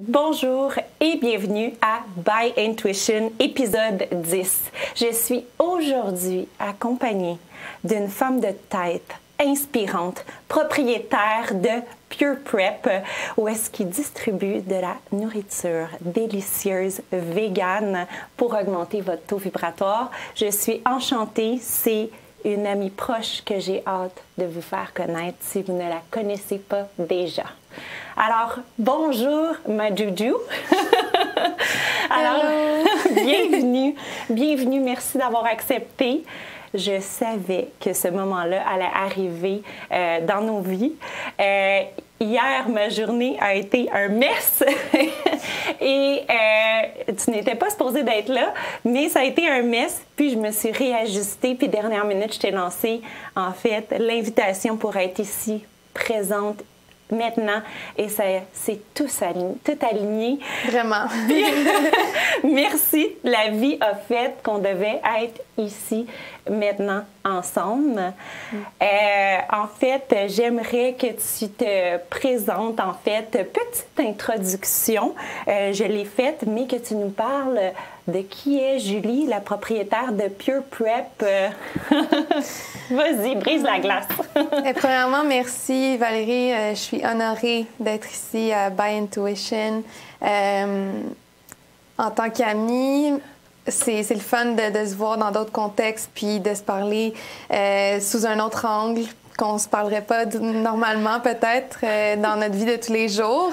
Bonjour et bienvenue à By Intuition, épisode 10. Je suis aujourd'hui accompagnée d'une femme de tête inspirante, propriétaire de Pure Prep, où est-ce qu'il distribue de la nourriture délicieuse, végane, pour augmenter votre taux vibratoire. Je suis enchantée, c'est une amie proche que j'ai hâte de vous faire connaître si vous ne la connaissez pas déjà. Alors, bonjour ma Juju. Alors, bienvenue, merci d'avoir accepté. Je savais que ce moment-là allait arriver dans nos vies. Hier, ma journée a été un mess et tu n'étais pas supposée d'être là, mais ça a été un mess. Puis je me suis réajustée, puis dernière minute, je t'ai lancé en fait l'invitation pour être ici, présente maintenant, et c'est tout aligné. Vraiment. Merci. La vie a fait qu'on devait être ici maintenant ensemble. En fait, j'aimerais que tu te présentes, en fait, petite introduction. Je l'ai faite, mais que tu nous parles de qui est Julie, la propriétaire de Pure Prep. Vas-y, brise la glace. Premièrement, merci Valérie. Je suis honorée d'être ici à By Intuition. En tant qu'amie, c'est le fun de se voir dans d'autres contextes puis de se parler sous un autre angle qu'on ne se parlerait pas normalement peut-être dans notre vie de tous les jours.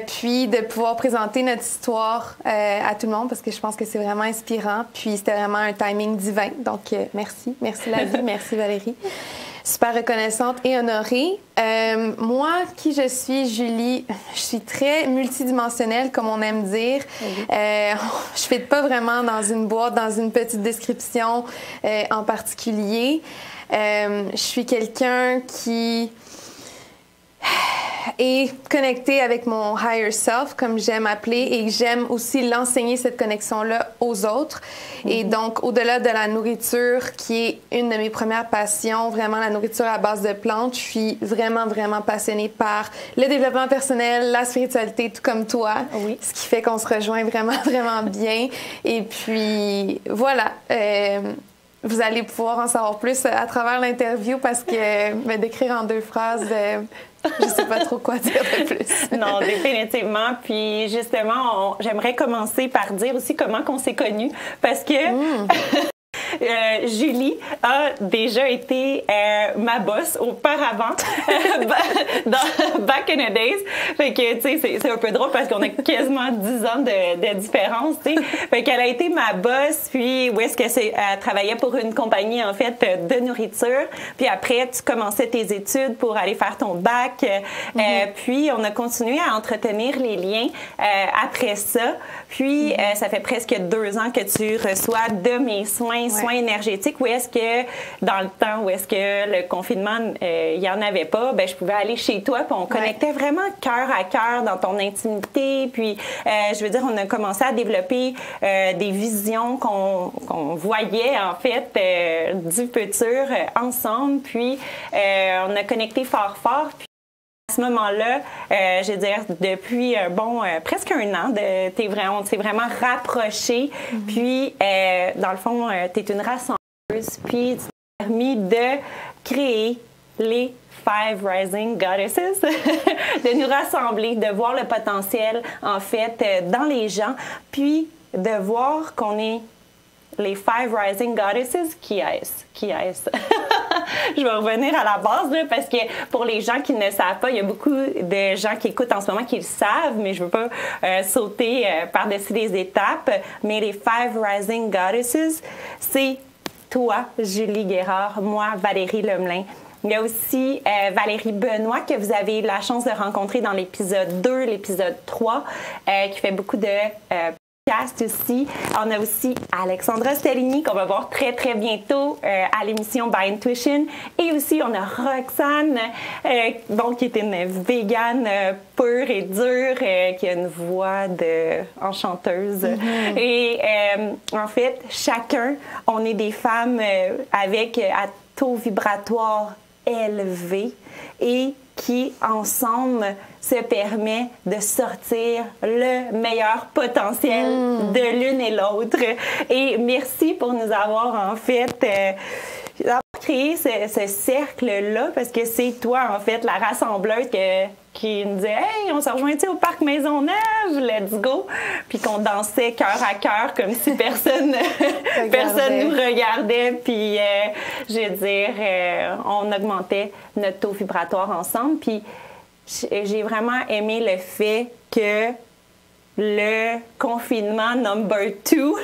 Puis de pouvoir présenter notre histoire à tout le monde parce que je pense que c'est vraiment inspirant. Puis c'était vraiment un timing divin. Donc merci. Merci la vie. Merci Valérie. Super reconnaissante et honorée. Moi, qui je suis, Julie, je suis très multidimensionnelle, comme on aime dire. Oui. Je ne fit pas vraiment dans une boîte, dans une petite description en particulier. Je suis quelqu'un qui est connecté avec mon higher self, comme j'aime appeler, et j'aime aussi l'enseigner, cette connexion-là, aux autres. Et donc, au-delà de la nourriture, qui est une de mes premières passions, vraiment la nourriture à base de plantes, je suis vraiment, vraiment passionnée par le développement personnel, la spiritualité, tout comme toi, oui. Ce qui fait qu'on se rejoint vraiment, vraiment bien. Et puis, voilà. Vous allez pouvoir en savoir plus à travers l'interview parce que me décrire en 2 phrases, je ne sais pas trop quoi dire de plus. Non, définitivement. Puis justement, j'aimerais commencer par dire aussi comment on s'est connus parce que Julie a déjà été ma boss auparavant, back in the days. Fait que, tu sais, c'est un peu drôle parce qu'on a quasiment 10 ans de différence, tu sais. Fait qu'elle a été ma boss, puis où est-ce qu'elle travaillait pour une compagnie, en fait, de nourriture. Puis après, tu commençais tes études pour aller faire ton bac. Puis on a continué à entretenir les liens après ça. Puis ça fait presque 2 ans que tu reçois de mes soins énergétiques, où est-ce que dans le temps où est-ce que le confinement il y en avait pas, ben je pouvais aller chez toi puis on connectait vraiment cœur à cœur dans ton intimité, puis je veux dire on a commencé à développer des visions qu'on voyait en fait du futur ensemble, puis on a connecté fort puis à ce moment-là, je veux dire, depuis presque 1 an, on s'est vraiment rapprochés. Puis, dans le fond, tu es une rassembleuse. Puis, tu t'es permis de créer les 5 Rising Goddesses, de nous rassembler, de voir le potentiel, en fait, dans les gens. Puis, de voir qu'on est les 5 Rising Goddesses. Qui est-ce? Je vais revenir à la base, là, parce que pour les gens qui ne savent pas, il y a beaucoup de gens qui écoutent en ce moment qui le savent, mais je ne veux pas sauter par-dessus les étapes. Mais les 5 Rising Goddesses, c'est toi, Julie Guérard, moi, Valérie Lemelin. Il y a aussi Valérie Benoît, que vous avez eu la chance de rencontrer dans l'épisode 2, l'épisode 3, qui fait beaucoup de aussi. On a aussi Alexandra Stellini qu'on va voir très, très bientôt à l'émission By Intuition. Et aussi, on a Roxane, qui est une végane pure et dure, qui a une voix de enchanteuse. Et en fait, chacun, on est des femmes avec à taux vibratoire élevé et qui, ensemble, se permet de sortir le meilleur potentiel de l'une et l'autre. Et merci pour nous avoir, en fait, créé ce cercle-là, parce que c'est toi, en fait, la rassembleuse qui nous disait « Hey, on se rejoint au Parc Maisonneuve, let's go! » Puis qu'on dansait cœur à cœur comme si personne nous regardait. Puis, je veux dire, on augmentait notre taux vibratoire ensemble. Puis, j'ai vraiment aimé le fait que le confinement number 2,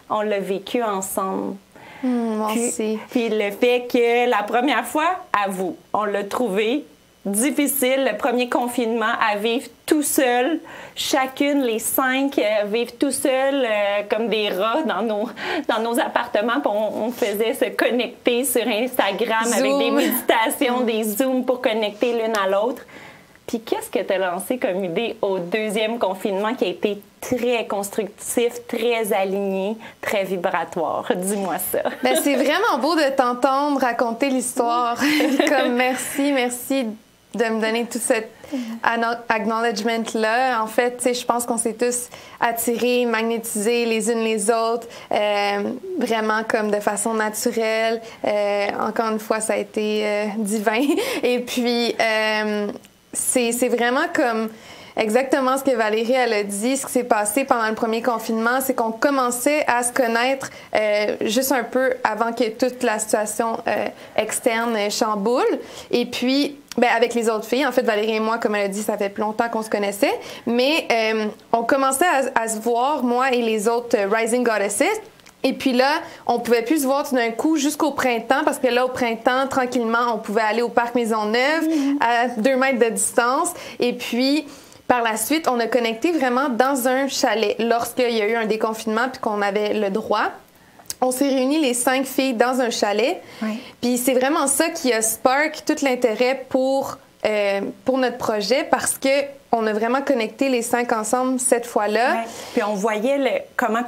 on l'a vécu ensemble. Moi aussi. Puis le fait que la première fois, avoue, on l'a trouvé difficile, le premier confinement, à vivre tout seul, chacune, les 5, vivre tout seul comme des rats dans nos appartements. Puis on faisait se connecter sur Instagram Zoom. Avec des méditations, des Zooms pour connecter l'une à l'autre. Puis qu'est-ce que tu as lancé comme idée au deuxième confinement qui a été très constructif, très aligné, très vibratoire? Dis-moi ça. Bien, c'est vraiment beau de t'entendre raconter l'histoire. Comme merci de me donner tout cet acknowledgement-là. En fait, tu sais, je pense qu'on s'est tous attirés, magnétisés les unes les autres, vraiment comme de façon naturelle. Encore une fois, ça a été divin. Et puis, c'est vraiment comme exactement ce que Valérie elle a dit. Ce qui s'est passé pendant le premier confinement, c'est qu'on commençait à se connaître juste un peu avant que toute la situation externe chamboule. Et puis, ben, avec les autres filles, en fait, Valérie et moi, comme elle a dit, ça fait plus longtemps qu'on se connaissait, mais on commençait à se voir, moi et les autres Rising Goddesses. Et puis là, on pouvait plus se voir tout d'un coup jusqu'au printemps, parce que là, au printemps, tranquillement, on pouvait aller au Parc Maisonneuve à 2 mètres de distance. Et puis, par la suite, on a connecté vraiment dans un chalet. Lorsqu'il y a eu un déconfinement puis qu'on avait le droit, on s'est réunis les 5 filles dans un chalet. Oui. Puis c'est vraiment ça qui a spark tout l'intérêt pour notre projet, parce que on a vraiment connecté les 5 ensemble cette fois-là. Ouais. Puis on voyait comment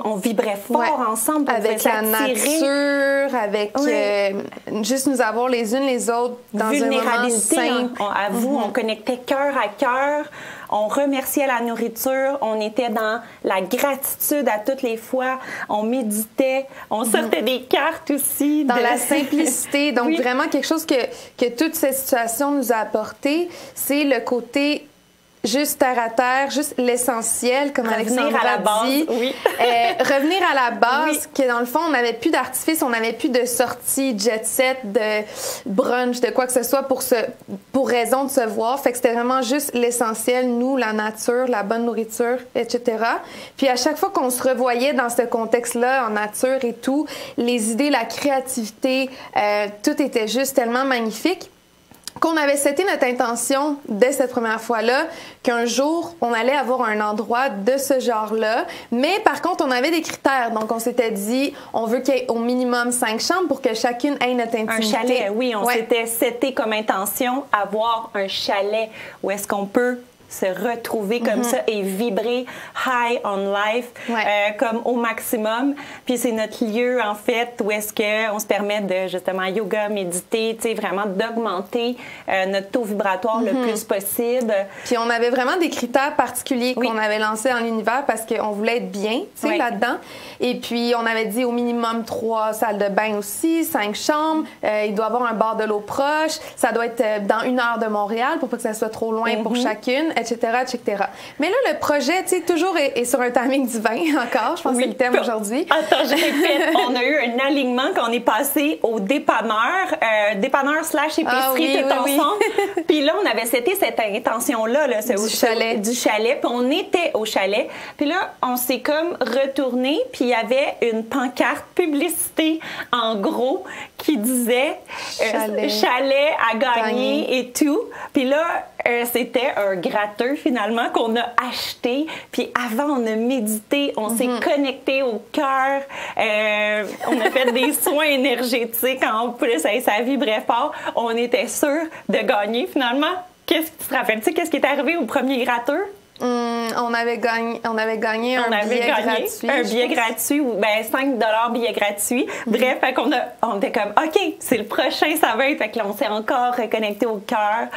on vibrait fort ensemble. Avec la nature, avec juste nous avoir les unes les autres dans un moment simple. On connectait cœur à cœur. On remerciait la nourriture. On était dans la gratitude à toutes les fois. On méditait. On sortait des cartes aussi. Dans la simplicité. Donc, vraiment, quelque chose que toute cette situation nous a apporté, c'est le côté juste terre à terre, juste l'essentiel, comme Alexandra à la base, dit. Oui. Revenir à la base, que dans le fond, on n'avait plus d'artifice, on n'avait plus de sortie, jet set, de brunch, de quoi que ce soit pour raison de se voir. Fait que c'était vraiment juste l'essentiel, nous, la nature, la bonne nourriture, etc. Puis à chaque fois qu'on se revoyait dans ce contexte-là, en nature et tout, les idées, la créativité, tout était juste tellement magnifique, qu'on avait seté notre intention dès cette première fois-là, qu'un jour, on allait avoir un endroit de ce genre-là. Mais par contre, on avait des critères. Donc, on s'était dit, on veut qu'il y ait au minimum 5 chambres pour que chacune ait notre intimité. Un chalet, oui. On s'était seté comme intention avoir un chalet où est-ce qu'on peut se retrouver comme ça et vibrer high on life comme au maximum. Puis c'est notre lieu, en fait, où est-ce qu'on se permet de, justement, yoga, méditer, tu sais, vraiment d'augmenter notre taux vibratoire le plus possible. Puis on avait vraiment des critères particuliers qu'on avait lancés dans l'univers parce qu'on voulait être bien, tu sais, là-dedans. Et puis on avait dit au minimum 3 salles de bain aussi, 5 chambres, il doit y avoir un bar de l'eau proche, ça doit être dans 1 heure de Montréal pour pas que ça soit trop loin pour chacune, etc., etc. Mais là, le projet, tu sais, toujours est sur un timing divin encore. Je pense que c'est le thème aujourd'hui. Attends, je répète, on a eu un alignement quand on est passé au dépanneur / épicerie tout ensemble. Puis là, on avait seté cette intention-là, du chalet. Puis on était au chalet. Puis là, on s'est comme retourné. Puis il y avait une pancarte publicité en gros qui disait chalet à gagner et tout. Puis là, c'était un gratteux finalement qu'on a acheté. Puis avant, on a médité, on s'est connecté au cœur. On a fait des soins énergétiques en plus. Ça vibrait fort. On était sûr de gagner finalement. Qu'est-ce que tu te rappelles? Tu sais, qu'est-ce qui est arrivé au premier gratteux? On avait gagné un billet gratuit. Un billet gratuit, ou ben 5 $ billet gratuit. Bref, fait on était comme, OK, c'est le prochain, ça va être. Fait que là, on s'est encore reconnecté au cœur,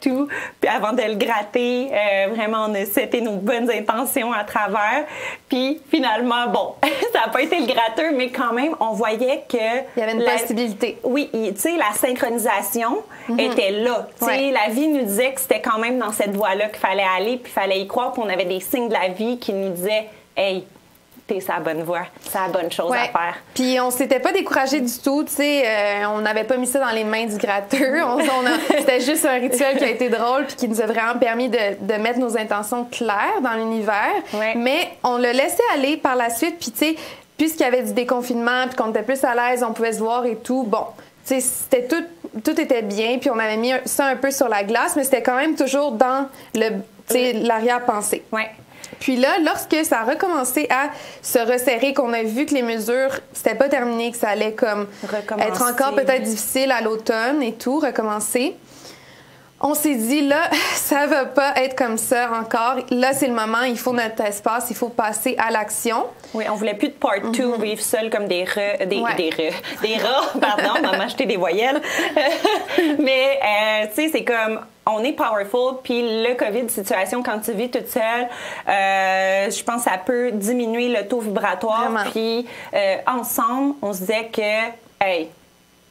tout. Puis avant de le gratter, vraiment, on a seté nos bonnes intentions à travers. Puis finalement, bon, ça n'a pas été le gratteur, mais quand même, on voyait que... Il y avait une possibilité. Oui, tu sais, la synchronisation était là. Tu sais, la vie nous disait que c'était quand même dans cette voie-là qu'il fallait aller, puis il fallait y croire, puis on avait des signes de la vie qui nous disaient « Hey, t'es sur la bonne voie, c'est la bonne chose à faire. » Puis on s'était pas découragé du tout, tu sais, on n'avait pas mis ça dans les mains du gratteur. C'était juste un rituel qui a été drôle puis qui nous a vraiment permis de mettre nos intentions claires dans l'univers. Mais on le laissait aller par la suite, puis tu sais, puisqu'il y avait du déconfinement puis qu'on était plus à l'aise, on pouvait se voir et tout, bon... Tu sais, c'était tout était bien, puis on avait mis ça un peu sur la glace, mais c'était quand même toujours dans l'arrière-pensée. Ouais. Puis là, lorsque ça a recommencé à se resserrer, qu'on a vu que les mesures, c'était pas terminé, que ça allait comme être encore peut-être difficile à l'automne et tout, recommencer, on s'est dit, là, ça va pas être comme ça encore. Là, c'est le moment, il faut notre espace, il faut passer à l'action. Oui, on voulait plus de part 2, vivre seul comme des rats, pardon, on m'a acheté des voyelles. Mais, tu sais, c'est comme, on est powerful, puis le COVID situation, quand tu vis toute seule, je pense que ça peut diminuer le taux vibratoire. Puis, ensemble, on se disait que, hey,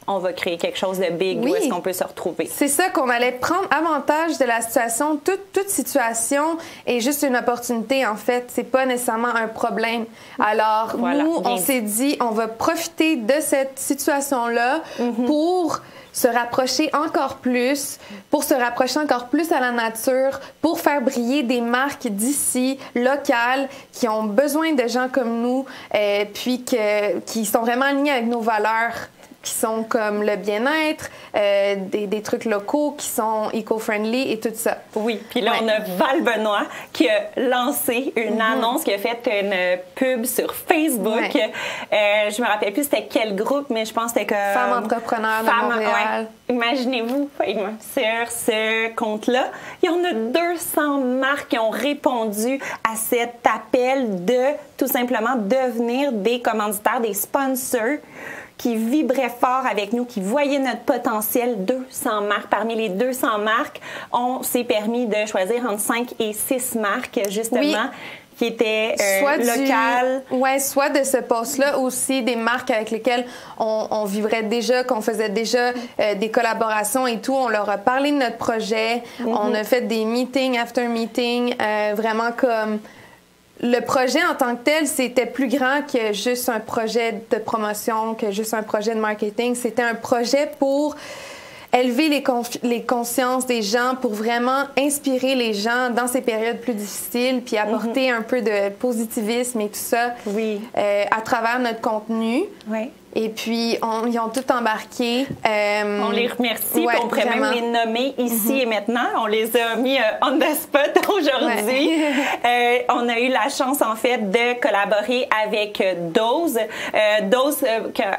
on va créer quelque chose de big où est-ce qu'on peut se retrouver. C'est ça, qu'on allait prendre avantage de la situation. Toute situation est juste une opportunité, en fait. C'est pas nécessairement un problème. Alors, nous, on s'est dit, on va profiter de cette situation-là pour se rapprocher encore plus, à la nature, pour faire briller des marques d'ici, locales, qui ont besoin de gens comme nous, puis qui sont vraiment alignés avec nos valeurs, qui sont comme le bien-être, des trucs locaux qui sont éco-friendly et tout ça. Oui, puis là, on a Val Benoît qui a lancé une annonce, qui a fait une pub sur Facebook. Je me rappelle plus c'était quel groupe, mais je pense que c'était comme... Femmes entrepreneurs de Montréal. Imaginez-vous, sur ce compte-là, il y en a 200 marques qui ont répondu à cet appel de, tout simplement, devenir des commanditaires, des sponsors, qui vibraient fort avec nous, qui voyaient notre potentiel. 200 marques. Parmi les 200 marques, on s'est permis de choisir entre 5 et 6 marques, justement, qui étaient locales. Soit de ce poste-là, aussi des marques avec lesquelles on vivrait déjà, qu'on faisait déjà des collaborations et tout. On leur a parlé de notre projet. On a fait des meetings after meeting, vraiment comme... Le projet en tant que tel, c'était plus grand que juste un projet de promotion, que juste un projet de marketing. C'était un projet pour élever les consciences des gens, pour vraiment inspirer les gens dans ces périodes plus difficiles, puis apporter un peu de positivisme et tout ça à travers notre contenu. Et puis, ils ont tout embarqué. On les remercie. On pourrait même les nommer ici et maintenant. On les a mis on the spot aujourd'hui. On a eu la chance, en fait, de collaborer avec Dose. Dose,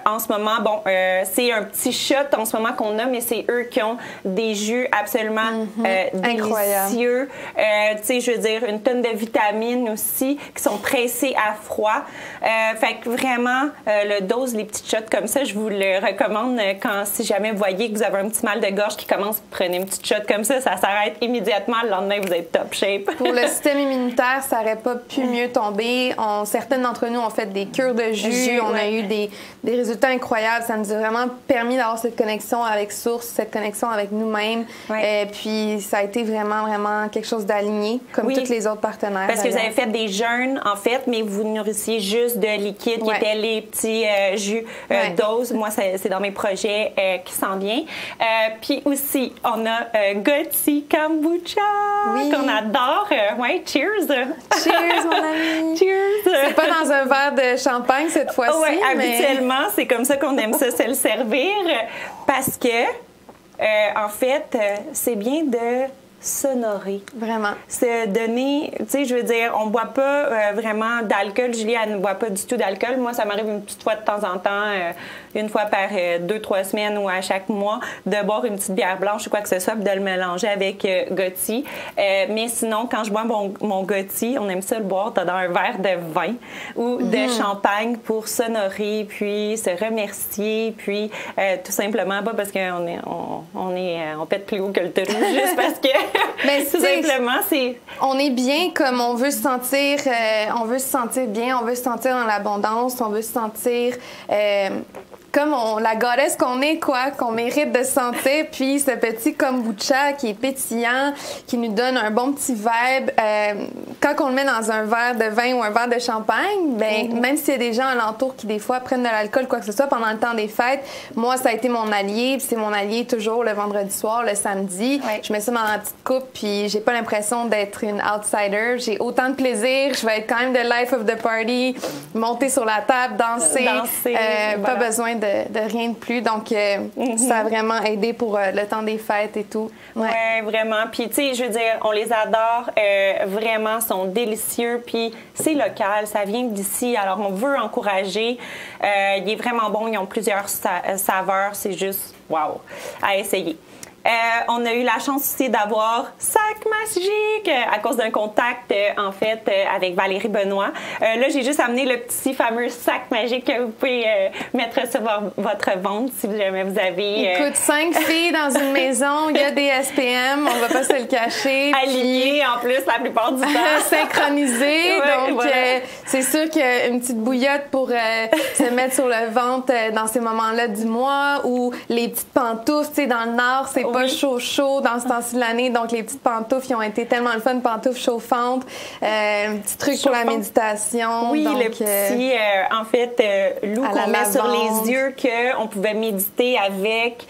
en ce moment, bon, c'est un petit shot en ce moment qu'on a, mais c'est eux qui ont des jus absolument délicieux. Tu sais, je veux dire, une tonne de vitamines aussi, qui sont pressées à froid. Fait que vraiment, le Dose, les petits shots comme ça, je vous le recommande si jamais vous voyez que vous avez un petit mal de gorge qui commence, prenez une petite shot comme ça s'arrête immédiatement, le lendemain vous êtes top shape. Pour le système immunitaire, ça n'aurait pas pu mieux tomber. Certaines d'entre nous ont fait des cures de jus, on a eu des résultats incroyables, ça nous a vraiment permis d'avoir cette connexion avec Source, cette connexion avec nous-mêmes, puis ça a été vraiment, vraiment quelque chose d'aligné, comme tous les autres partenaires. Parce que vous avez fait des jeûnes, en fait, mais vous nourrissiez juste de liquide, qui étaient les petits jus Dose. Moi, c'est dans mes projets qui s'en vient. Puis aussi, on a Gotsi Kombucha, qu'on adore. Cheers! Cheers, mon ami! Cheers! C'est pas dans un verre de champagne cette fois-ci. Oui, habituellement, c'est comme ça qu'on aime ça se le servir, parce que, en fait, c'est bien de s'honorer. Vraiment. Se donner, tu sais, je veux dire, on boit pas vraiment d'alcool. Julie, elle ne boit pas du tout d'alcool. Moi, ça m'arrive une petite fois de temps en temps, une fois par 2-3 semaines ou à chaque mois, de boire une petite bière blanche ou quoi que ce soit, puis de le mélanger avec Gotti. Mais sinon, quand je bois mon Gotti, on aime ça le boire dans un verre de vin ou de champagne pour s'honorer, puis se remercier, puis tout simplement, pas parce on pète plus haut que le trou, juste parce que mais tout simplement, c'est... On est bien comme on veut se sentir bien, on veut se sentir dans l'abondance, on veut se sentir comme la goddess qu'on est, quoi, qu'on mérite de se sentir. Puis ce petit kombucha qui est pétillant, qui nous donne un bon petit vibe. Quand on le met dans un verre de vin ou un verre de champagne, ben même s'il y a des gens alentour qui des fois prennent de l'alcool, quoi que ce soit, pendant le temps des fêtes, moi ça a été mon allié, puis c'est mon allié toujours le vendredi soir, le samedi. Ouais. Je mets ça dans ma petite coupe, puis j'ai pas l'impression d'être une outsider. J'ai autant de plaisir. Je vais être quand même the life of the party, monter sur la table, danser. Voilà. Pas besoin de rien de plus. Donc, ça a vraiment aidé pour le temps des fêtes et tout. Ouais, vraiment. Puis, tu sais, je veux dire, on les adore. Vraiment, sont délicieux. Puis, c'est local. Ça vient d'ici. Alors, on veut encourager. Il est vraiment bon. Ils ont plusieurs saveurs. C'est juste, wow, à essayer. On a eu la chance aussi d'avoir Sac Magique à cause d'un contact, en fait, avec Valérie Benoît. Là, j'ai juste amené le petit fameux sac magique que vous pouvez mettre sur votre ventre si jamais vous avez... Écoute, 5 filles dans une maison, il y a des SPM, on va pas se le cacher. Alignées, en plus, la plupart du temps. Synchronisées. Ouais, donc, voilà. C'est sûr qu'une petite bouillotte pour se mettre sur le ventre dans ces moments-là du mois, ou les petites pantoufles, tu sais, dans le Nord, c'est pas chaud dans ce temps-ci de l'année, donc les petites pantoufles, ils ont été tellement le fun, pantoufles chauffantes, petit truc pour la méditation. Oui, donc, le petit, en fait, loup qu'on met sur les yeux, qu'on pouvait méditer avec,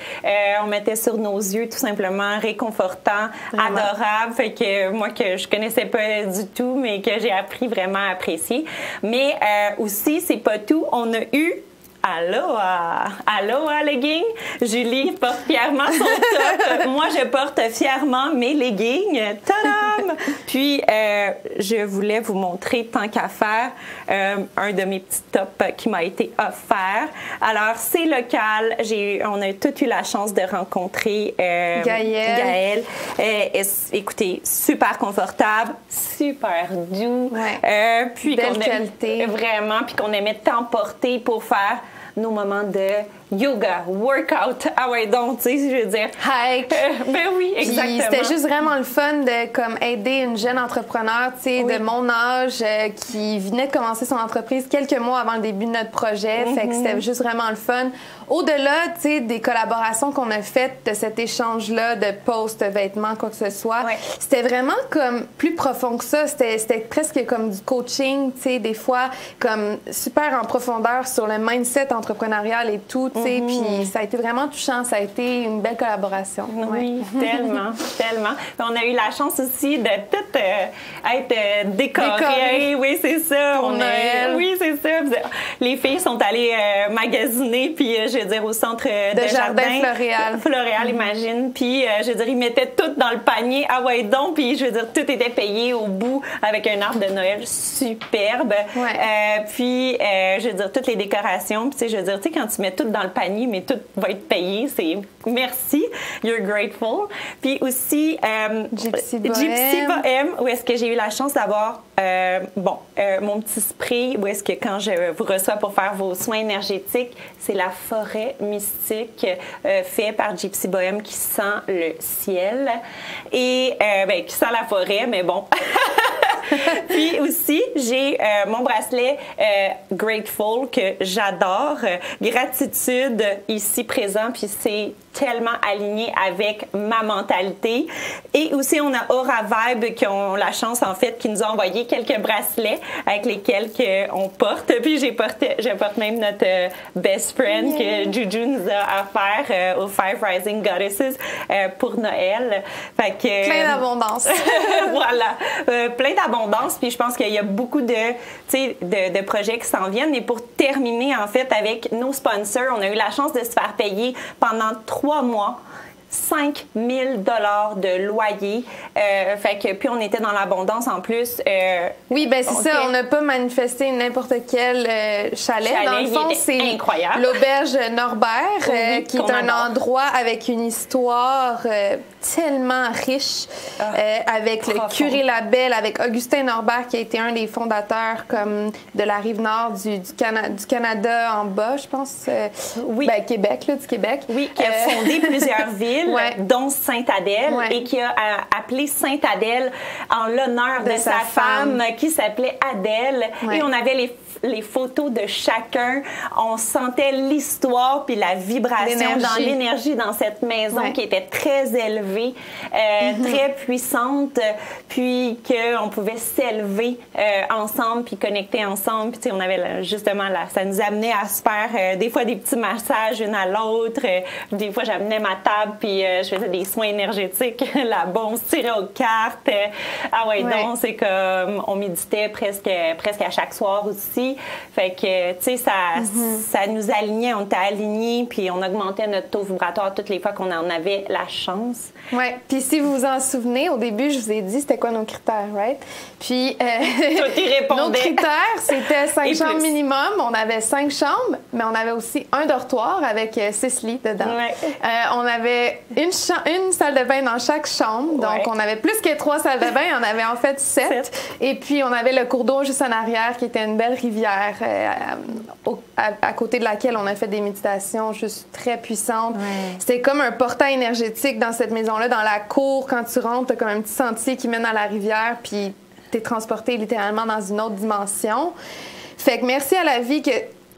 on mettait sur nos yeux, tout simplement, réconfortant, vraiment adorable, fait que moi, que je connaissais pas du tout, mais que j'ai appris vraiment à apprécier. Mais aussi, c'est pas tout, on a eu Aloha leggings. Julie porte fièrement son top. Moi, je porte fièrement mes leggings. Tadam! Puis, je voulais vous montrer, tant qu'à faire, un de mes petits tops qui m'a été offert. Alors, c'est local. On a tous eu la chance de rencontrer Gaëlle. Écoutez, super confortable, super doux. Ouais. Puis belle qualité. Vraiment, puis qu'on aimait tant porter pour faire nos moments de yoga, workout. Ah ouais, donc, tu sais, je veux dire... Hike. Ben oui, exactement. C'était juste vraiment le fun de comme aider une jeune entrepreneur, tu sais, de mon âge, qui venait de commencer son entreprise quelques mois avant le début de notre projet. Fait que c'était juste vraiment le fun. Au-delà, tu sais, des collaborations qu'on a faites, de cet échange-là, de posts, de vêtements, quoi que ce soit, c'était vraiment comme plus profond que ça. C'était presque comme du coaching, tu sais, des fois, comme super en profondeur sur le mindset entrepreneurial et tout, tu sais, puis ça a été vraiment touchant, ça a été une belle collaboration. Oui, tellement, tellement. On a eu la chance aussi de tout être décorées. Oui, c'est ça. Pour Noël. Oui, c'est ça. Les filles sont allées magasiner, puis je veux dire, au centre de jardin Floréal. Floréal, imagine. Puis, je veux dire, ils mettaient tout dans le panier. Ah ouais, donc, puis je veux dire, tout était payé au bout avec un arbre de Noël superbe. Puis, je veux dire, toutes les décorations. Puis, je veux dire, tu sais, quand tu mets tout dans le panier, mais tout va être payé, c'est merci, you're grateful. Puis aussi, Gypsy Bohem, où est-ce que j'ai eu la chance d'avoir, mon petit spray, où est-ce que quand je vous reçois pour faire vos soins énergétiques, c'est la forêt mystique fait par Gypsy Bohem qui sent le ciel et qui sent la forêt, mais bon. Puis aussi, j'ai mon bracelet Grateful que j'adore. Gratitude ici présent, puis c'est tellement aligné avec ma mentalité. Et aussi, on a Aura Vibe qui ont la chance, en fait, qui nous ont envoyé quelques bracelets avec lesquels on porte. Puis je porte même notre best friend que Juju nous a offert aux Five Rising Goddesses pour Noël. Fait que, plein d'abondance. Voilà. Plein d'abondance. Puis je pense qu'il y a beaucoup de projets qui s'en viennent. Et pour terminer, en fait, avec nos sponsors, on a eu la chance de se faire payer pendant 3 mois 5 000 $ de loyer. Fait que, puis on était dans l'abondance en plus. Oui, ben c'est ça. On n'a pas manifesté n'importe quel chalet. Dans le fond, c'est l'auberge Norbert, qui est un endroit avec une histoire tellement riche, avec le curé Labelle, avec Augustin Norbert, qui a été un des fondateurs comme de la rive nord du Canada en bas, je pense. Oui. Ben, Québec, là, du Québec. Oui, qui a fondé plusieurs villes, dont Sainte-Adèle, et qui a appelé Sainte-Adèle en l'honneur de sa femme qui s'appelait Adèle. Et on avait les photos de chacun. On sentait l'histoire puis la vibration dans l'énergie dans cette maison qui était très élevée, très puissante, puis qu'on pouvait s'élever ensemble puis connecter ensemble. Puis on avait justement ça nous amenait à se faire des fois des petits massages une à l'autre. Des fois, j'amenais ma table puis je faisais des soins énergétiques là-bas. On se tirait aux cartes. Donc c'est comme on méditait presque à chaque soir aussi. Fait que, tu sais, ça nous alignait, on était alignés, puis on augmentait notre taux vibratoire toutes les fois qu'on en avait la chance. Oui, puis si vous vous en souvenez, au début, je vous ai dit c'était quoi nos critères, right? Puis, toi, t'y répondais. Nos critères, c'était 5 chambres minimum. On avait 5 chambres, mais on avait aussi un dortoir avec 6 lits dedans. On avait une salle de bain dans chaque chambre, donc on avait plus que 3 salles de bain, on avait en fait 7. Et puis, on avait le cours d'eau juste en arrière, qui était une belle rivière à côté de laquelle on a fait des méditations juste très puissantes. C'était comme un portail énergétique dans cette maison-là. Dans la cour, quand tu rentres, t'as comme un petit sentier qui mène à la rivière, puis t'es transporté littéralement dans une autre dimension. Fait que merci à la vie que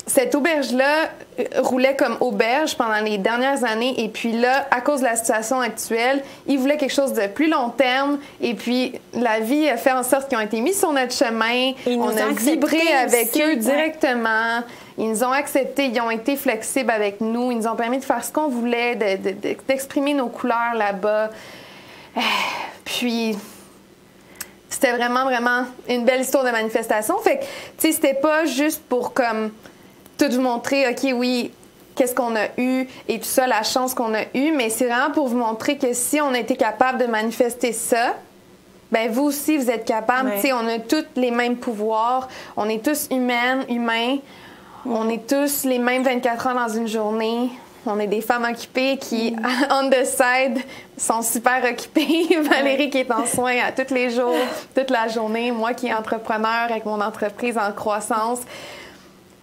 cette auberge-là roulait comme auberge pendant les dernières années. Et puis là, à cause de la situation actuelle, ils voulaient quelque chose de plus long terme. Et puis, la vie a fait en sorte qu'ils ont été mis sur notre chemin. On a vibré avec eux directement. Ils nous ont acceptés. Ils ont été flexibles avec nous. Ils nous ont permis de faire ce qu'on voulait, d'exprimer nos couleurs là-bas. Puis... c'était vraiment, vraiment une belle histoire de manifestation. Fait que, tu sais, c'était pas juste pour, comme, tout vous montrer, OK, oui, qu'est-ce qu'on a eu et tout ça, la chance qu'on a eue, mais c'est vraiment pour vous montrer que si on a été capable de manifester ça, ben vous aussi, vous êtes capable. Tu sais, on a tous les mêmes pouvoirs. On est tous humains. On est tous les mêmes 24 heures dans une journée. On est des femmes occupées qui, on the side, sont super occupées. Valérie qui est en soins à tous les jours, toute la journée. Moi qui est entrepreneur avec mon entreprise en croissance.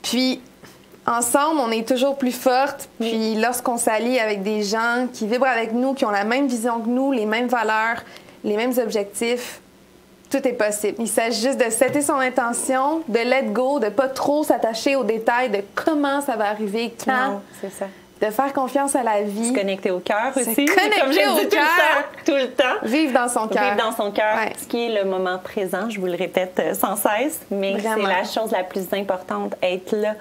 Puis, ensemble, on est toujours plus fortes. Puis, lorsqu'on s'allie avec des gens qui vibrent avec nous, qui ont la même vision que nous, les mêmes valeurs, les mêmes objectifs, tout est possible. Il s'agit juste de setter son intention, de let go, de pas trop s'attacher aux détails de comment ça va arriver, quand. Non, c'est ça. De faire confiance à la vie. Se connecter au cœur aussi. Se connecter au cœur. Tout le temps. Vivre dans son cœur. Vivre dans son cœur. Ce qui est le moment présent, je vous le répète sans cesse, mais c'est la chose la plus importante, être là.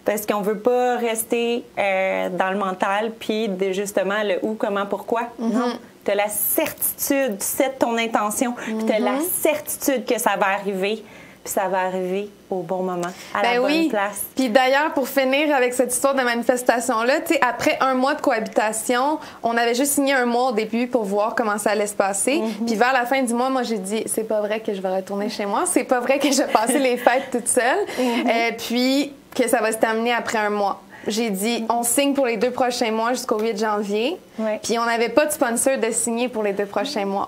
Parce qu'on veut pas rester dans le mental, puis de justement le où, comment, pourquoi. Non. Tu as la certitude, tu sais ton intention, puis tu as la certitude que ça va arriver. Puis ça va arriver au bon moment, à la bonne place. Puis d'ailleurs, pour finir avec cette histoire de manifestation-là, tu sais, après 1 mois de cohabitation, on avait juste signé 1 mois au début pour voir comment ça allait se passer. Puis vers la fin du mois, moi, j'ai dit, c'est pas vrai que je vais retourner chez moi, c'est pas vrai que je vais passer les fêtes toute seule, puis que ça va se terminer après 1 mois. J'ai dit, on signe pour les 2 prochains mois jusqu'au 8 janvier. Puis on n'avait pas de sponsor de signer pour les 2 prochains mois.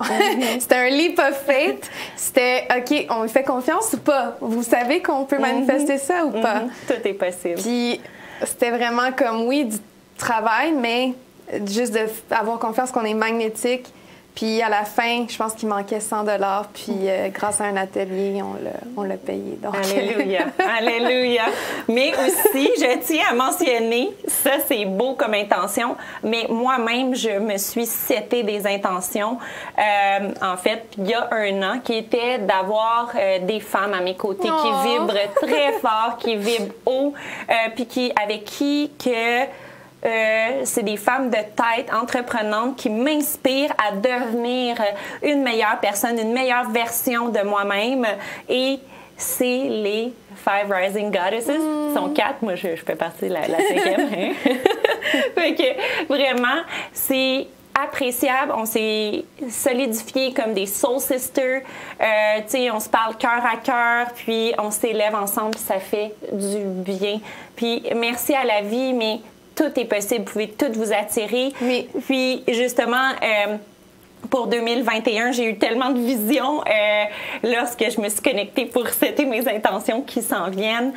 C'était un leap of faith. C'était, OK, on lui fait confiance ou pas? Vous savez qu'on peut manifester ça ou pas? Tout est possible. Puis c'était vraiment comme, oui, du travail, mais juste d'avoir confiance qu'on est magnétique. Puis à la fin, je pense qu'il manquait 100 $. Puis grâce à un atelier, on l'a payé. Donc... Alléluia. Alléluia. Mais aussi, je tiens à mentionner, ça c'est beau comme intention, mais moi-même, je me suis seté des intentions. En fait, il y a 1 an, qui était d'avoir des femmes à mes côtés qui vibrent très fort, qui vibrent haut, puis avec qui c'est des femmes de tête entreprenantes qui m'inspirent à devenir une meilleure personne, une meilleure version de moi-même. Et c'est les 5 Rising Goddesses. Ils sont 4. Moi, je fais partie de la 5e. Fait que, vraiment, c'est appréciable. On s'est solidifié comme des soul sisters. Tu sais, on se parle cœur à cœur, puis on s'élève ensemble, puis ça fait du bien. Puis merci à la vie, mais tout est possible. Vous pouvez tout vous attirer. Oui. Puis justement, pour 2021, j'ai eu tellement de visions lorsque je me suis connectée pour setter mes intentions qui s'en viennent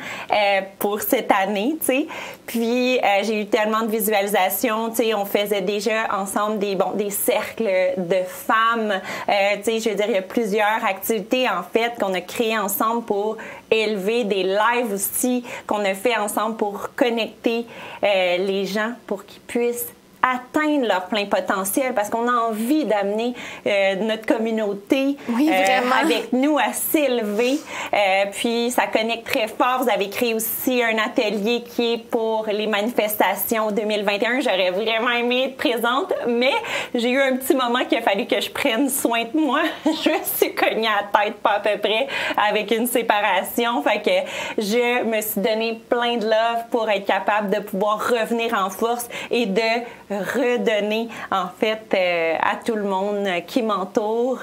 pour cette année, tu sais. Puis j'ai eu tellement de visualisations, tu sais, on faisait déjà ensemble des cercles de femmes, tu sais, je veux dire, il y a plusieurs activités en fait qu'on a créées ensemble pour élever, des lives aussi qu'on a fait ensemble pour connecter les gens pour qu'ils puissent atteindre leur plein potentiel parce qu'on a envie d'amener notre communauté avec nous à s'élever. Puis ça connecte très fort. Vous avez créé aussi un atelier qui est pour les manifestations 2021. J'aurais vraiment aimé être présente, mais j'ai eu un petit moment qu'il a fallu que je prenne soin de moi. Je me suis cognée à la tête pas à peu près avec une séparation. Fait que je me suis donné plein de love pour être capable de pouvoir revenir en force et de redonner en fait à tout le monde qui m'entoure.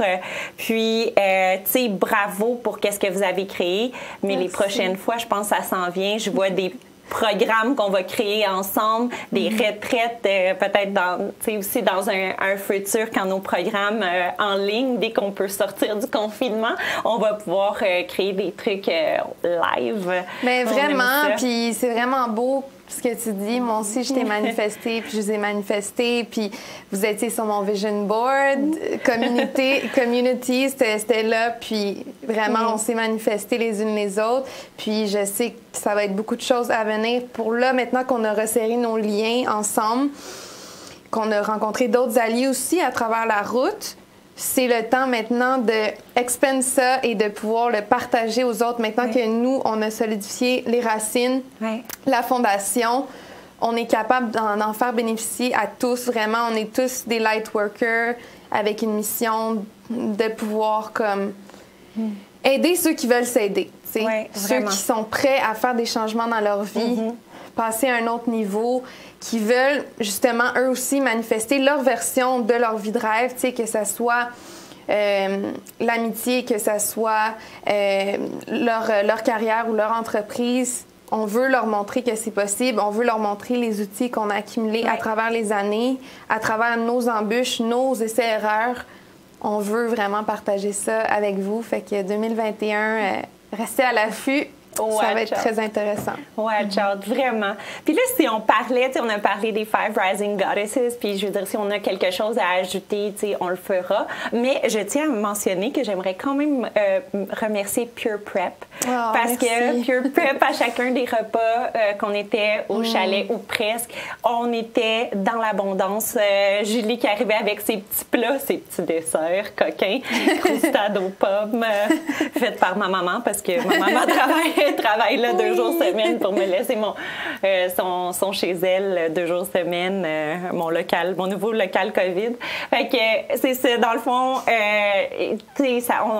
Puis, tu sais, bravo pour qu'est-ce que vous avez créé. Mais les prochaines fois, je pense que ça s'en vient. Je vois des programmes qu'on va créer ensemble, des retraites, peut-être aussi dans un futur quand nos programmes en ligne, dès qu'on peut sortir du confinement, on va pouvoir créer des trucs live. Mais vraiment, puis c'est vraiment beau ce que tu dis. Moi aussi, je t'ai manifesté, puis je vous ai manifesté, puis vous étiez sur mon vision board, community, c'était là, puis vraiment, on s'est manifesté les unes les autres, puis je sais que ça va être beaucoup de choses à venir pour là, maintenant qu'on a resserré nos liens ensemble, qu'on a rencontré d'autres alliés aussi à travers la route. C'est le temps maintenant d'expandre ça et de pouvoir le partager aux autres. Maintenant que nous, on a solidifié les racines, la fondation, on est capable d'en faire bénéficier à tous. Vraiment, on est tous des light workers avec une mission de pouvoir comme aider ceux qui veulent s'aider. Ceux qui sont prêts à faire des changements dans leur vie, passer à un autre niveau, qui veulent justement eux aussi manifester leur version de leur vie de rêve, tu sais, que ça soit l'amitié, que ça soit leur carrière ou leur entreprise. On veut leur montrer que c'est possible. On veut leur montrer les outils qu'on a accumulés à travers les années, à travers nos embûches, nos essais-erreurs. On veut vraiment partager ça avec vous. Fait que 2021, restez à l'affût. Ça va être très intéressant. Watch out, vraiment. Puis là, si on parlait, on a parlé des 5 Rising Goddesses, puis je veux dire, si on a quelque chose à ajouter, on le fera. Mais je tiens à mentionner que j'aimerais quand même remercier Pure Prep. Parce que Pure Prep, à chacun des repas qu'on était au chalet ou presque, on était dans l'abondance. Julie qui arrivait avec ses petits plats, ses petits desserts coquins, croustade aux pommes, faites par ma maman, parce que ma maman travaille là 2 jours semaine pour me laisser son chez elle 2 jours semaine, mon nouveau local COVID. Fait que c'est ça, dans le fond,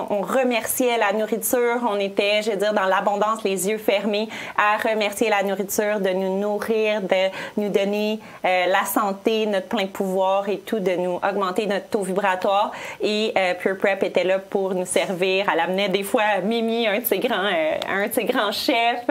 on remerciait la nourriture, on était, je veux dire, dans l'abondance, les yeux fermés, à remercier la nourriture de nous nourrir, de nous donner la santé, notre plein pouvoir et tout, de nous augmenter notre taux vibratoire. Et Pure Prep était là pour nous servir. Elle amenait des fois Mimi, un de ses grands chefs,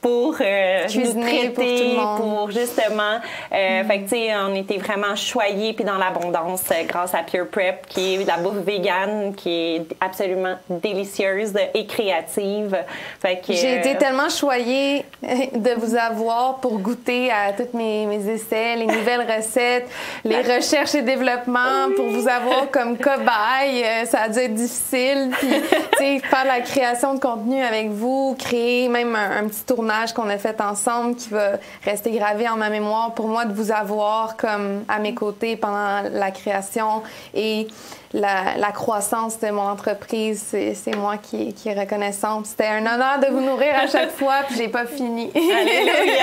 pour nous traiter, pour justement... fait que, tu sais, on était vraiment choyés puis dans l'abondance grâce à Pure Prep, qui est de la bouffe végane, qui est absolument délicieuse et créative. Fait que, j'ai été tellement choyée de vous avoir pour goûter à tous mes essais, les nouvelles recettes, les recherches et développements, pour vous avoir comme cobaye. Ça a dû être difficile. Puis, tu sais, faire la création de contenu avec vous, créer même un petit tournage qu'on a fait ensemble qui va rester gravé en ma mémoire, pour moi, de vous avoir comme à mes côtés pendant la création et la croissance de mon entreprise. C'est moi qui est reconnaissante. C'était un honneur de vous nourrir à chaque fois, puis j'ai pas fini. Alléluia!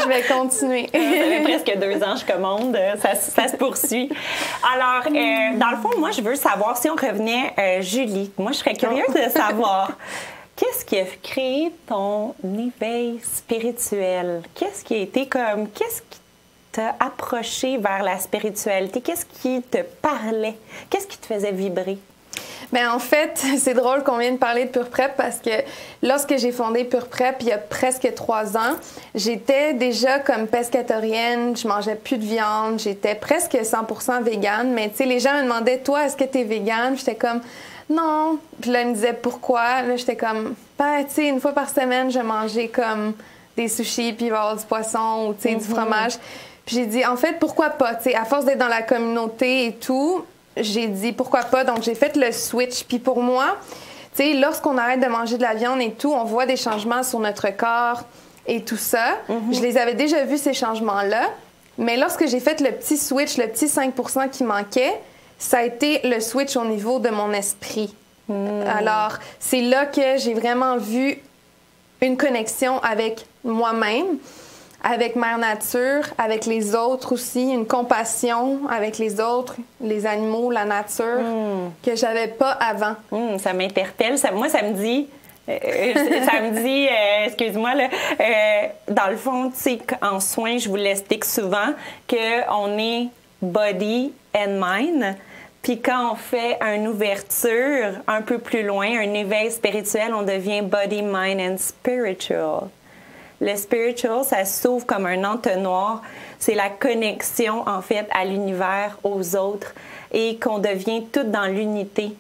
Je vais continuer. Ça fait presque 2 ans que je commande. Ça se poursuit. Alors, dans le fond, moi, je veux savoir, si on revenait, Julie, moi, je serais curieuse de savoir... Qu'est-ce qui a créé ton éveil spirituel? Qu'est-ce qui a été comme... t'a approché vers la spiritualité? Qu'est-ce qui te parlait? Qu'est-ce qui te faisait vibrer? Bien, en fait, c'est drôle qu'on vienne de parler de Pure Prep parce que lorsque j'ai fondé Pure Prep, il y a presque 3 ans, j'étais déjà comme pescatorienne, je mangeais plus de viande, j'étais presque 100% végane. Mais tu sais, les gens me demandaient, toi, est-ce que tu es végane? J'étais comme, non. Puis là, ils me disaient, pourquoi? Là, j'étais comme, ben, tu sais, une fois par semaine, je mangeais comme des sushis, puis il va y avoir du poisson ou, tu sais, du fromage. Puis j'ai dit, en fait, pourquoi pas? Tu sais, à force d'être dans la communauté et tout, j'ai dit pourquoi pas. Donc, j'ai fait le switch. Puis pour moi, tu sais, lorsqu'on arrête de manger de la viande et tout, on voit des changements sur notre corps et tout ça. Je les avais déjà vus, ces changements-là. Mais lorsque j'ai fait le petit switch, le petit 5% qui manquait, ça a été le switch au niveau de mon esprit. Alors, c'est là que j'ai vraiment vu une connexion avec moi-même, avec Mère Nature, avec les autres aussi, une compassion avec les autres, les animaux, la nature, que j'avais pas avant. Ça m'interpelle. Moi, ça me dit... excuse-moi, là, dans le fond, tu sais, en soins, je vous l'explique souvent qu'on est body and mind. Puis quand on fait une ouverture un peu plus loin, un éveil spirituel, on devient body, mind and spiritual. Le spiritual, ça s'ouvre comme un entonnoir. C'est la connexion, en fait, à l'univers, aux autres, et qu'on devient toutes dans l'unité.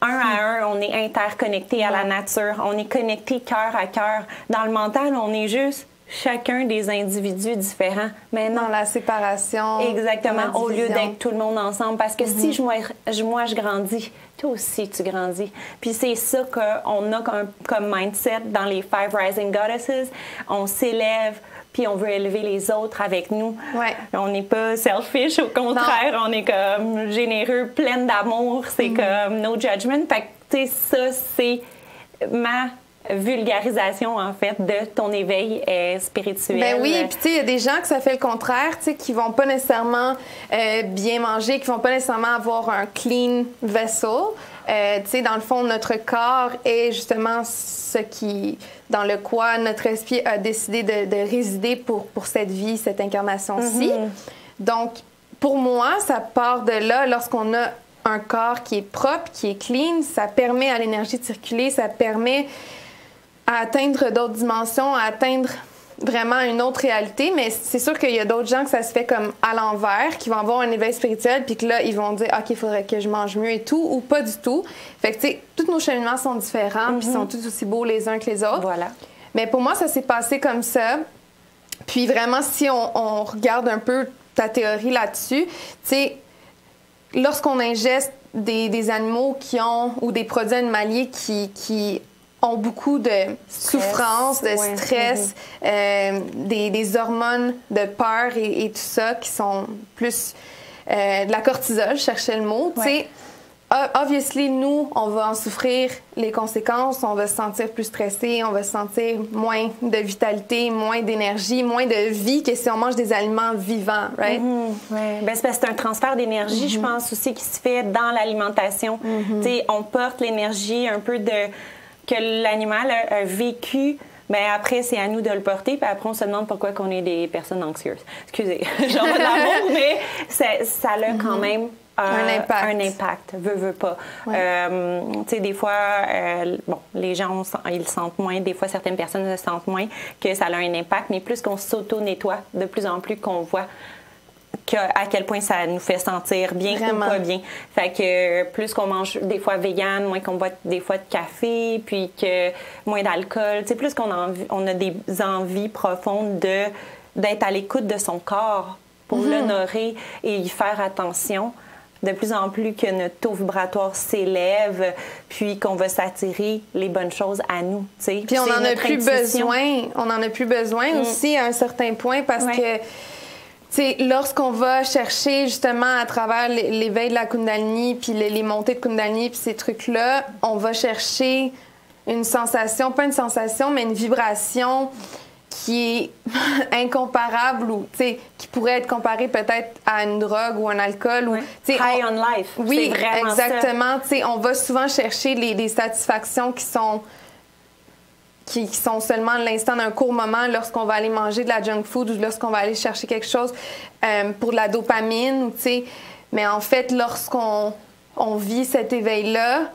Un à un, on est interconnecté à la nature. On est connecté cœur à cœur. Dans le mental, on est juste chacun des individus différents. Mais non. Dans la séparation. Exactement. Au lieu d'être tout le monde ensemble. Parce que si moi, je grandis, toi aussi, tu grandis. Puis c'est ça qu'on a comme mindset dans les 5 Rising Goddesses. On s'élève, puis on veut élever les autres avec nous. Ouais. On n'est pas selfish, au contraire. Non. On est comme généreux, pleine d'amour. C'est comme no judgment. Fait que, tu sais, ça, c'est ma vulgarisation, en fait, de ton éveil spirituel. Ben oui, puis tu sais, il y a des gens que ça fait le contraire, tu sais, qui vont pas nécessairement bien manger, qui vont pas nécessairement avoir un clean vessel. Tu sais, dans le fond, notre corps est justement ce qui, dans le quoi notre esprit a décidé de résider pour cette vie, cette incarnation-ci. Donc, pour moi, ça part de là, lorsqu'on a un corps qui est propre, qui est clean, ça permet à l'énergie de circuler, ça permet à atteindre d'autres dimensions, à atteindre vraiment une autre réalité. Mais c'est sûr qu'il y a d'autres gens que ça se fait comme à l'envers, qui vont avoir un éveil spirituel, puis que là, ils vont dire « OK, il faudrait que je mange mieux et tout », ou pas du tout. Fait que, tu sais, tous nos cheminements sont différents, puis sont tous aussi beaux les uns que les autres. Voilà. Mais pour moi, ça s'est passé comme ça. Puis vraiment, si on regarde un peu ta théorie là-dessus, tu sais, lorsqu'on ingeste des animaux qui ont, ou des produits animaliers qui ont beaucoup de souffrance, de stress, des hormones de peur et tout ça qui sont plus de la cortisol, je cherchais le mot. Tu sais, obviously, nous, on va en souffrir les conséquences, on va se sentir plus stressé, on va se sentir moins de vitalité, moins d'énergie, moins de vie que si on mange des aliments vivants, right? Ouais. Ben, c'est parce que c'est un transfert d'énergie, je pense aussi, qui se fait dans l'alimentation. Tu sais, on porte l'énergie un peu que l'animal a vécu. Mais après, c'est à nous de le porter, puis après, on se demande pourquoi on est des personnes anxieuses. Excusez, j'en veux de l'amour, mais ça a quand même un impact, veut pas. Ouais. Tu sais, des fois, les gens, ils le sentent moins, des fois, certaines personnes le sentent moins, que ça a un impact, mais plus qu'on s'auto-nettoie, de plus en plus qu'on voit à quel point ça nous fait sentir bien ou pas bien. Fait que plus qu'on mange des fois vegan, moins qu'on boit des fois de café, puis que moins d'alcool, tu sais, plus qu'on on a des envies profondes d'être à l'écoute de son corps pour l'honorer et y faire attention. De plus en plus que notre taux vibratoire s'élève, puis qu'on va s'attirer les bonnes choses à nous, tu sais. Puis on en a plus besoin. On en a plus besoin aussi à un certain point parce que t'sais, lorsqu'on va chercher justement à travers l'éveil de la Kundalini, puis les montées de Kundalini, puis ces trucs-là, on va chercher une sensation, pas une sensation, mais une vibration qui est incomparable ou qui pourrait être comparée peut-être à une drogue ou un alcool. Ou, high on life. Oui, c'est vraiment exactement. On va souvent chercher des satisfactions qui qui sont seulement l'instant d'un court moment lorsqu'on va aller manger de la junk food ou lorsqu'on va aller chercher quelque chose pour de la dopamine, tu sais. Mais en fait, lorsqu'on vit cet éveil-là,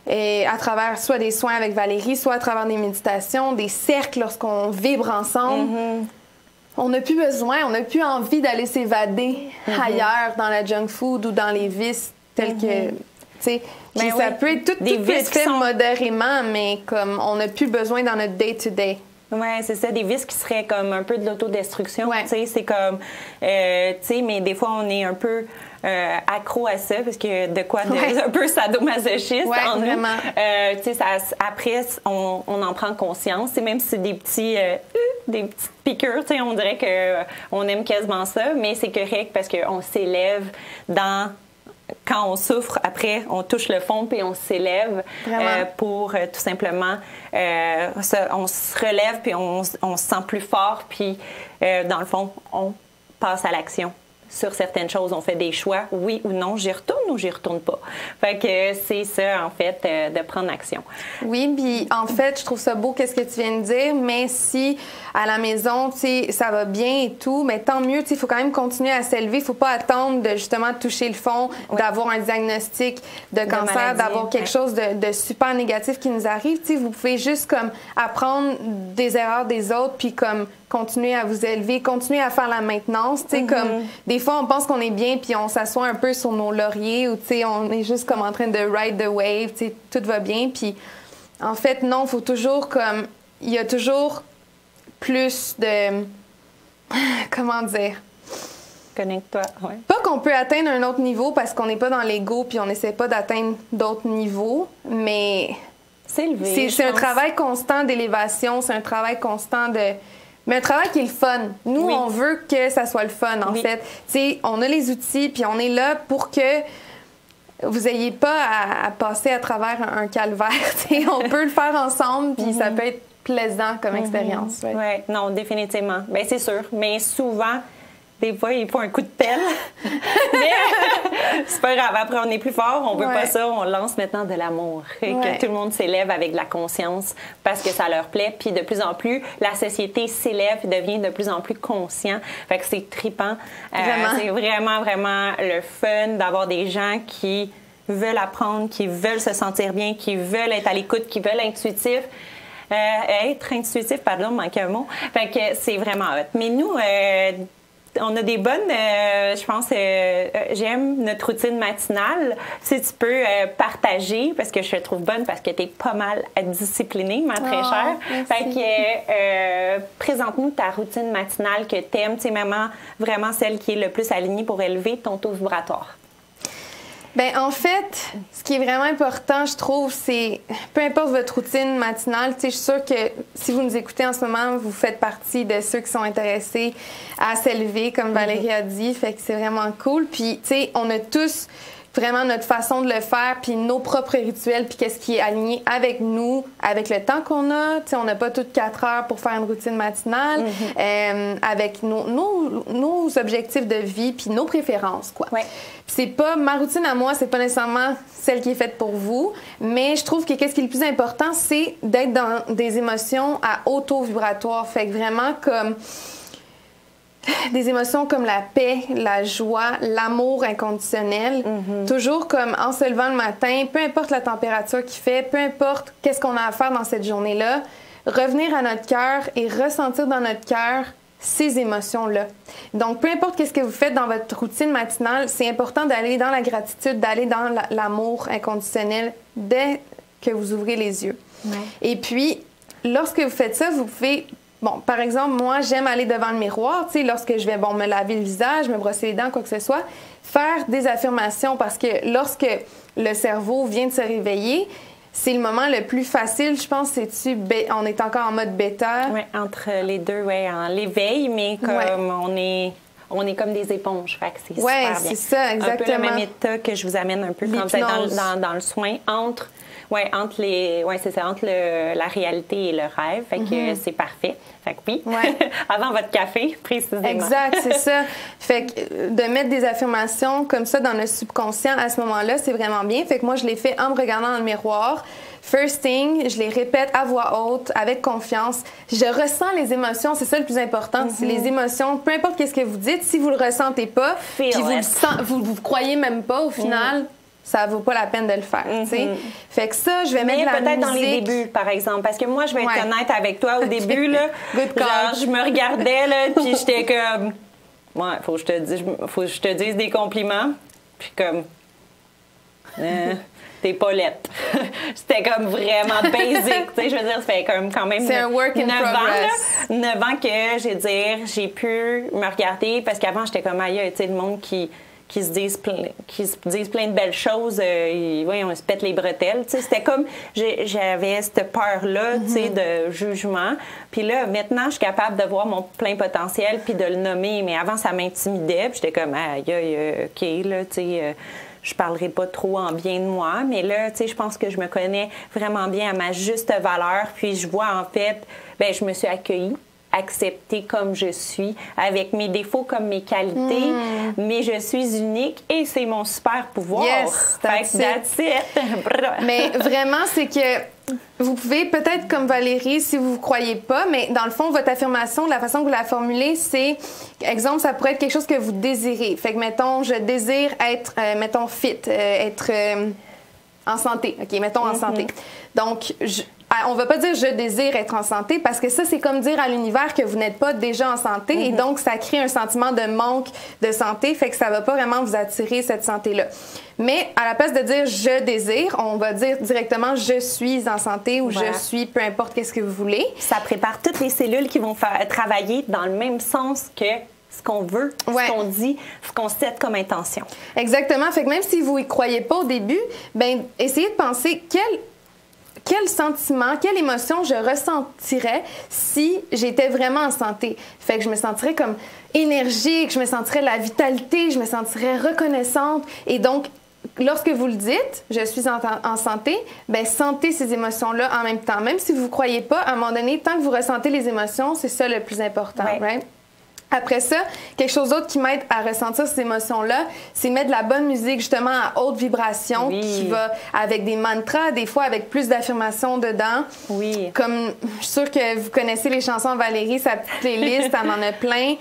et à travers soit des soins avec Valérie, soit à travers des méditations, des cercles, lorsqu'on vibre ensemble, on n'a plus besoin, on n'a plus envie d'aller s'évader ailleurs dans la junk food ou dans les vices tels que, tu sais. Puis ça peut être tout peut être fait modérément, mais comme on n'a plus besoin dans notre day-to-day. Oui, c'est ça, des vices qui seraient comme un peu de l'autodestruction. Tu sais, c'est comme, tu sais, mais des fois, on est un peu accro à ça, parce que de quoi un peu sadomasochiste en vraiment. nous. Tu sais, après, on en prend conscience. Même si c'est des petites piqûres, tu sais, on dirait qu'on aime quasiment ça, mais c'est correct parce qu'on s'élève quand on souffre, après, on touche le fond puis on s'élève pour tout simplement, on se relève puis on se sent plus fort puis dans le fond, on passe à l'action. Sur certaines choses, on fait des choix, oui ou non, j'y retourne ou j'y retourne pas. Fait que c'est ça, en fait, de prendre action. Oui, puis en fait, je trouve ça beau qu'est-ce que tu viens de dire, mais si à la maison, tu sais, ça va bien et tout, mais tant mieux, tu sais, il faut quand même continuer à s'élever, il faut pas attendre de justement toucher le fond, d'avoir un diagnostic de cancer, d'avoir quelque chose de super négatif qui nous arrive, tu sais, vous pouvez juste comme apprendre des erreurs des autres, puis comme continuer à vous élever, continuer à faire la maintenance, tu sais, comme des fois on pense qu'on est bien puis on s'assoit un peu sur nos lauriers ou tu sais on est juste comme en train de ride the wave, tu sais, tout va bien puis en fait non, faut toujours comme il y a toujours plus de comment dire, connecte-toi, pas qu'on peut atteindre un autre niveau parce qu'on n'est pas dans l'ego puis on n'essaie pas d'atteindre d'autres niveaux, mais c'est un travail constant d'élévation, c'est un travail constant mais un travail qui est le fun. Nous, on veut que ça soit le fun, en fait. Tu sais, on a les outils, puis on est là pour que vous n'ayez pas à passer à travers un calvaire. Tu sais, on peut le faire ensemble, puis ça peut être plaisant comme expérience. Oui, non, définitivement. Bien, c'est sûr. Mais souvent, des fois, il faut un coup de pelle. Mais c'est pas grave. Après, on est plus fort. On veut pas ça. On lance maintenant de l'amour. Et que tout le monde s'élève avec de la conscience parce que ça leur plaît. Puis de plus en plus, la société s'élève et devient de plus en plus conscient. Fait que c'est trippant. C'est vraiment, vraiment le fun d'avoir des gens qui veulent apprendre, qui veulent se sentir bien, qui veulent être à l'écoute, qui veulent être intuitif, pardon, manquait un mot. Fait que c'est vraiment hot. Mais nous, on a des bonnes, je pense, j'aime notre routine matinale. Si tu peux partager, parce que je te trouve bonne, parce que tu es pas mal disciplinée, ma très chère. Merci. Fait que présente-nous ta routine matinale que tu aimes, tu sais, vraiment celle qui est le plus alignée pour élever ton taux vibratoire. Bien, en fait, ce qui est vraiment important, je trouve, c'est peu importe votre routine matinale, tu sais, je suis sûre que si vous nous écoutez en ce moment, vous faites partie de ceux qui sont intéressés à s'élever, comme Valérie a dit, fait que c'est vraiment cool. Puis, tu sais, on a tous vraiment notre façon de le faire, puis nos propres rituels, puis qu'est-ce qui est aligné avec nous, avec le temps qu'on a. Tu sais, on n'a pas toutes 4 heures pour faire une routine matinale, avec nos objectifs de vie, puis nos préférences, quoi. C'est pas ma routine à moi, c'est pas nécessairement celle qui est faite pour vous, mais je trouve que qu'est-ce qui est le plus important, c'est d'être dans des émotions à haut taux vibratoire. Fait que vraiment comme des émotions comme la paix, la joie, l'amour inconditionnel, toujours comme en se levant le matin, peu importe la température qu'il fait, peu importe qu'est-ce qu'on a à faire dans cette journée-là, revenir à notre cœur et ressentir dans notre cœur ces émotions-là. Donc, peu importe qu'est-ce que vous faites dans votre routine matinale, c'est important d'aller dans la gratitude, d'aller dans l'amour inconditionnel dès que vous ouvrez les yeux. Et puis, lorsque vous faites ça, vous pouvez... Bon, par exemple, moi, j'aime aller devant le miroir, tu sais, lorsque je vais, me laver le visage, me brosser les dents, quoi que ce soit, faire des affirmations parce que lorsque le cerveau vient de se réveiller, c'est le moment le plus facile, je pense, on est encore en mode bêta. Oui, entre les deux, en l'éveil, mais comme on est comme des éponges, fait que c'est super bien. C'est ça, exactement. Un peu le même état que je vous amène un peu quand vous êtes dans le soin, entre Ouais, c'est ça, entre la réalité et le rêve. Fait que c'est parfait. Fait que oui, Ouais. avant votre café, précisément. Exact, c'est ça. Fait que de mettre des affirmations comme ça dans le subconscient à ce moment-là, c'est vraiment bien. Fait que moi, je l'ai fait en me regardant dans le miroir. First thing, je les répète à voix haute, avec confiance. Je ressens les émotions, c'est ça le plus important. C'est les émotions, peu importe qu'est-ce que vous dites, si vous le ressentez pas, puis vous croyez même pas, au final, ça vaut pas la peine de le faire. t'sais. Fait que ça, je vais mettre de la peut-être musique. dans les débuts, par exemple. Parce que moi, je vais être honnête avec toi. Au début, là, Good call. genre, je me regardais, là, puis j'étais comme... Ouais, faut que je te dise des compliments. Puis comme... t'es pas laite. C'était comme vraiment basic. Tu sais, je veux dire, ça fait comme quand même C'est un work in 9 ans, progress. là, 9 ans que j'ai pu me regarder. Parce qu'avant, j'étais comme ailleurs, tu sais, le monde qui se disent plein de belles choses, on se pète les bretelles. Tu sais, c'était comme, j'avais cette peur-là, tu sais, de jugement. Puis là, maintenant, je suis capable de voir mon plein potentiel puis de le nommer. Mais avant, ça m'intimidait. Puis j'étais comme, OK, là, tu sais... je parlerai pas trop en bien de moi, mais là, tu sais, je pense que je me connais vraiment bien à ma juste valeur. Puis je vois, en fait, je me suis accueillie, acceptée comme je suis, avec mes défauts comme mes qualités, mais je suis unique et c'est mon super pouvoir. Yes, that's it. Mais vraiment, c'est que vous pouvez peut-être comme Valérie, si vous ne croyez pas, mais dans le fond, votre affirmation, la façon que vous la formulez, c'est, exemple, ça pourrait être quelque chose que vous désirez. Fait que, mettons, je désire être, mettons, fit, être en santé. OK, mettons en santé. Donc, on va pas dire je désire être en santé parce que ça, c'est comme dire à l'univers que vous n'êtes pas déjà en santé et donc ça crée un sentiment de manque de santé, fait que ça va pas vraiment vous attirer cette santé-là. Mais à la place de dire je désire, on va dire directement je suis en santé ou je suis, peu importe qu'est-ce que vous voulez. Ça prépare toutes les cellules qui vont travailler dans le même sens que ce qu'on veut, ce qu'on dit, ce qu'on set comme intention. Exactement. Fait que même si vous y croyez pas au début, essayez de penser quel sentiment, quelle émotion je ressentirais si j'étais vraiment en santé. Fait que je me sentirais comme énergique, je me sentirais la vitalité, je me sentirais reconnaissante. Et donc, lorsque vous le dites, je suis en santé, sentez ces émotions-là en même temps. Même si vous ne croyez pas, à un moment donné, tant que vous ressentez les émotions, c'est ça le plus important, right? Après ça, quelque chose d'autre qui m'aide à ressentir ces émotions-là, c'est mettre de la bonne musique justement à haute vibration qui va avec des mantras, des fois avec plus d'affirmations dedans. Oui. Comme, je suis sûre que vous connaissez les chansons de Valérie, sa petite playlist, elle en a plein.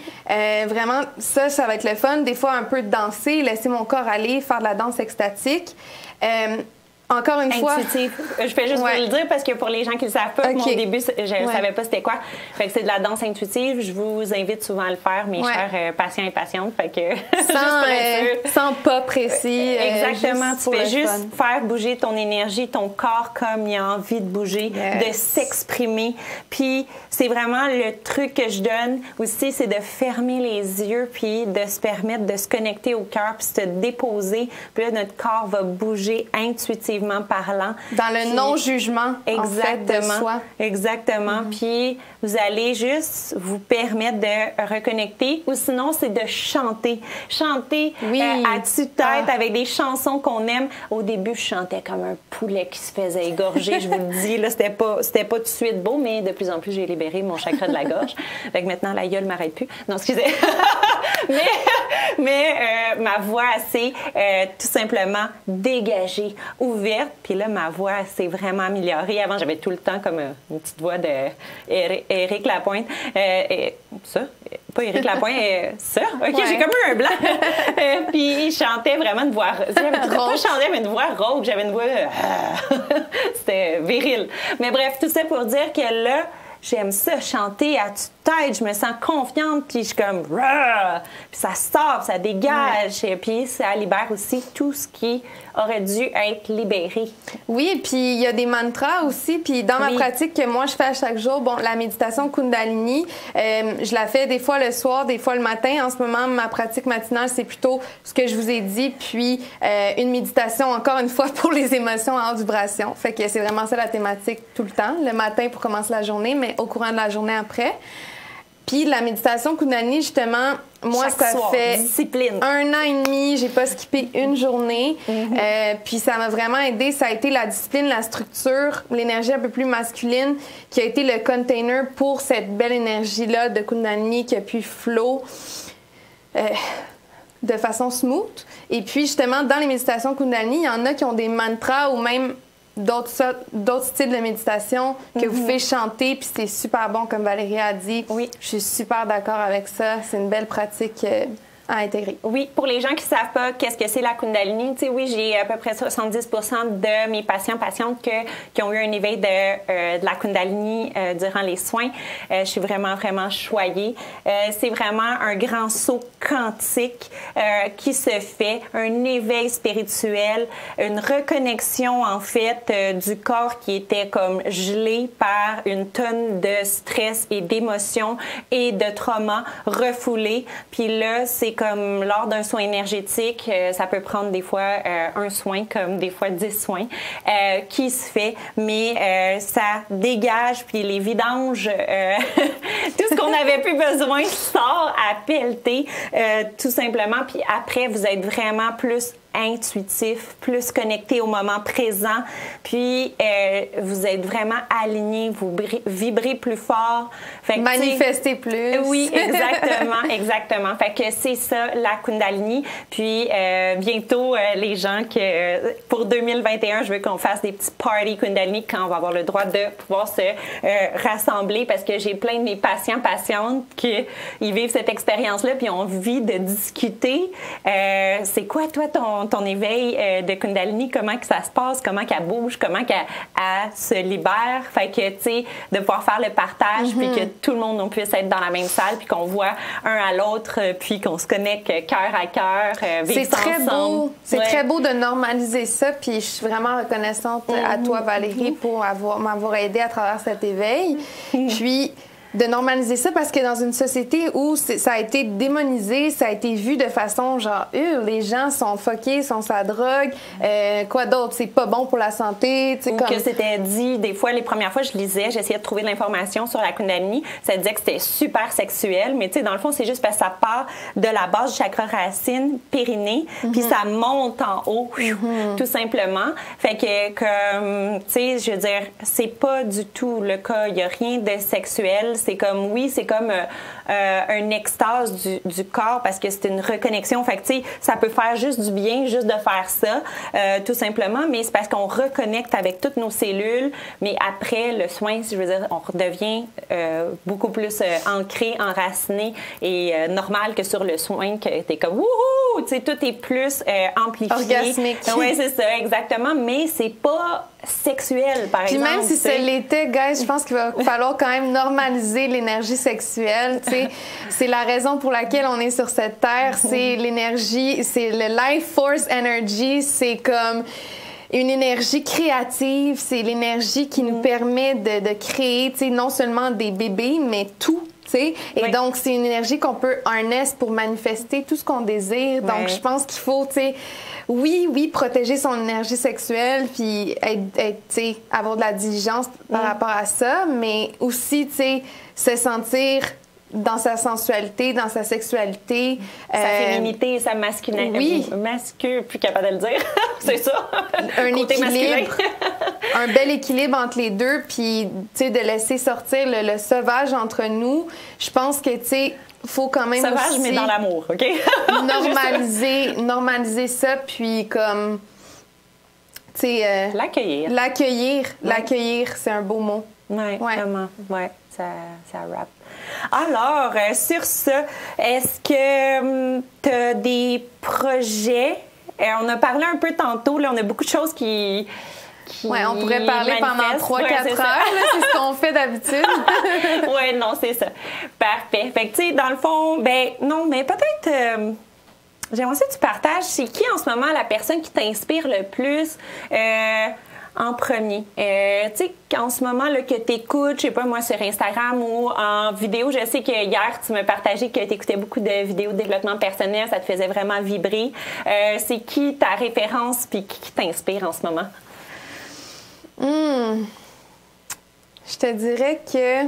Vraiment, ça va être le fun. Des fois, un peu de danser, laisser mon corps aller, faire de la danse extatique. Encore une fois. Intuitif. Je fais juste vous le dire parce que pour les gens qui ne le savent pas, moi, au début, je ne savais pas c'était quoi. Fait que c'est de la danse intuitive. Je vous invite souvent à le faire, mes chers patients et patientes. Fait que, sans pas précis. Exactement. Tu fais juste faire bouger ton énergie, ton corps comme il a envie de bouger, de s'exprimer. Puis c'est vraiment le truc que je donne aussi, c'est de fermer les yeux puis de se permettre de se connecter au cœur puis se déposer. Puis là, notre corps va bouger intuitivement parlant. Dans le non-jugement, exactement, en fait, de soi. Exactement. Puis vous allez juste vous permettre de reconnecter ou sinon, c'est de chanter. Chanter à tue-tête avec des chansons qu'on aime. Au début, je chantais comme un poulet qui se faisait égorger. Je vous le dis, là, c'était pas tout de suite beau, mais de plus en plus, j'ai libéré mon chakra de la gorge. Fait que maintenant, la gueule m'arrête plus. Non, excusez. mais ma voix, c'est tout simplement dégagée, ouverte. Puis là, ma voix s'est vraiment améliorée. Avant, j'avais tout le temps comme une petite voix de Éric Lapointe. Ça? Pas Éric Lapointe, ça? OK, j'ai comme eu un blanc. Puis il chantait vraiment une voix... Pas chantait, mais une voix rauque. J'avais une voix... C'était viril. Mais bref, tout ça pour dire que là, j'aime ça, chanter à tue-tête, je me sens confiante, puis je suis comme... Rah! Puis ça sort, ça dégage, et puis ça libère aussi tout ce qui aurait dû être libéré. Oui, puis il y a des mantras aussi, puis dans ma pratique que moi je fais à chaque jour, la méditation Kundalini, je la fais des fois le soir, des fois le matin. En ce moment, ma pratique matinale, c'est plutôt ce que je vous ai dit, puis une méditation, encore une fois, pour les émotions en haute vibration. Fait que c'est vraiment ça la thématique tout le temps, le matin pour commencer la journée, mais au courant de la journée après. Puis la méditation Kundalini, justement, moi, Chaque ça soir, fait discipline. 1 an et demi, j'ai pas skippé une journée. Puis ça m'a vraiment aidé. Ça a été la discipline, la structure, l'énergie un peu plus masculine qui a été le container pour cette belle énergie-là de Kundalini qui a pu flow de façon smooth. Et puis, justement, dans les méditations Kundalini, il y en a qui ont des mantras ou même d'autres styles de méditation que vous pouvez chanter, puis c'est super bon, comme Valérie a dit. Oui. Je suis super d'accord avec ça. C'est une belle pratique à intégrer. Oui, pour les gens qui ne savent pas qu'est-ce que c'est la Kundalini, tu sais, oui, j'ai à peu près 70 de mes patientes qui ont eu un éveil de la Kundalini durant les soins. Je suis vraiment, vraiment choyée. C'est vraiment un grand saut quantique qui se fait, un éveil spirituel, une reconnexion, en fait, du corps qui était comme gelé par une tonne de stress et d'émotions et de trauma refoulés. Puis là, c'est comme lors d'un soin énergétique, ça peut prendre des fois un soin, comme des fois 10 soins, qui se fait, mais ça dégage, puis les vidanges, tout ce qu'on n'avait plus besoin sort à pelleter, tout simplement. Puis après, vous êtes vraiment plus intuitif, plus connecté au moment présent, puis vous êtes vraiment aligné, vous vibrez plus fort. Fait que, manifester plus. Oui, exactement, exactement. Fait que c'est ça, la Kundalini. Puis bientôt, les gens que pour 2021, je veux qu'on fasse des petits parties Kundalini quand on va avoir le droit de pouvoir se rassembler, parce que j'ai plein de mes patientes qui ils vivent cette expérience-là, puis ont envie de discuter. C'est quoi, toi, ton éveil de Kundalini, comment que ça se passe, comment qu'elle bouge, comment qu'elle se libère. Fait que, tu sais, de pouvoir faire le partage, puis que tout le monde on puisse être dans la même salle, puis qu'on voit un à l'autre, puis qu'on se connecte cœur à cœur, vivre c'est très ensemble. Beau. C'est très beau de normaliser ça, puis je suis vraiment reconnaissante à toi, Valérie, pour m'avoir aidée à travers cet éveil. Puis de normaliser ça, parce que dans une société où ça a été démonisé, ça a été vu de façon genre les gens sont fuckés, sont sa drogue, quoi d'autre, c'est pas bon pour la santé, tu sais, comme que c'était dit des fois, les premières fois je lisais, j'essayais de trouver de l'information sur la Kundalini, ça disait que c'était super sexuel, mais tu sais, dans le fond, c'est juste parce que ça part de la base du chakra racine périnée, puis ça monte en haut, tout simplement. Fait que comme tu sais, je veux dire, c'est pas du tout le cas, il y a rien de sexuel. C'est comme, oui, c'est comme une extase du corps, parce que c'est une reconnexion. Fait que, tu sais, ça peut faire juste du bien, juste de faire ça, tout simplement, mais c'est parce qu'on reconnecte avec toutes nos cellules. Mais après le soin, je veux dire, on redevient beaucoup plus ancré, enraciné et normal que sur le soin, que t'es comme, wouhou! Tu sais, tout est plus amplifié. Orgasmique. Oui, c'est ça, exactement. Mais c'est pas sexuel, par exemple. Puis même si ça l'était, guys, je pense qu'il va falloir quand même normaliser l'énergie sexuelle. C'est la raison pour laquelle on est sur cette terre. C'est l'énergie, c'est le life force energy. C'est comme une énergie créative. C'est l'énergie qui nous permet de créer, non seulement des bébés, mais tout. Et donc, c'est une énergie qu'on peut harness pour manifester tout ce qu'on désire. Donc, je pense qu'il faut, oui, protéger son énergie sexuelle, puis avoir de la diligence par rapport à ça, mais aussi, se sentir dans sa sensualité, dans sa sexualité. Sa féminité et sa masculinité. Oui. Plus capable de le dire. C'est ça. Un côté équilibre. Un bel équilibre entre les deux, puis, de laisser sortir le sauvage entre nous. Je pense que, faut quand même sauvage, aussi mais dans l'amour, OK? normaliser ça, puis comme, l'accueillir. L'accueillir, c'est un beau mot. Oui, vraiment. Oui, ça rappe. Alors, sur ça, est-ce que tu as des projets? On a parlé un peu tantôt, là, on a beaucoup de choses qui on pourrait parler pendant 3-4 heures, c'est ce qu'on fait d'habitude. Oui, non, c'est ça. Parfait. Fait que, tu sais, dans le fond, mais peut-être... j'aimerais que tu partages, c'est qui en ce moment la personne qui t'inspire le plus en premier? Tu sais, en ce moment là, que tu écoutes, je sais pas moi, sur Instagram ou en vidéo, je sais que hier, tu me partageais que tu écoutais beaucoup de vidéos de développement personnel, ça te faisait vraiment vibrer. C'est qui ta référence puis qui t'inspire en ce moment? Je te dirais que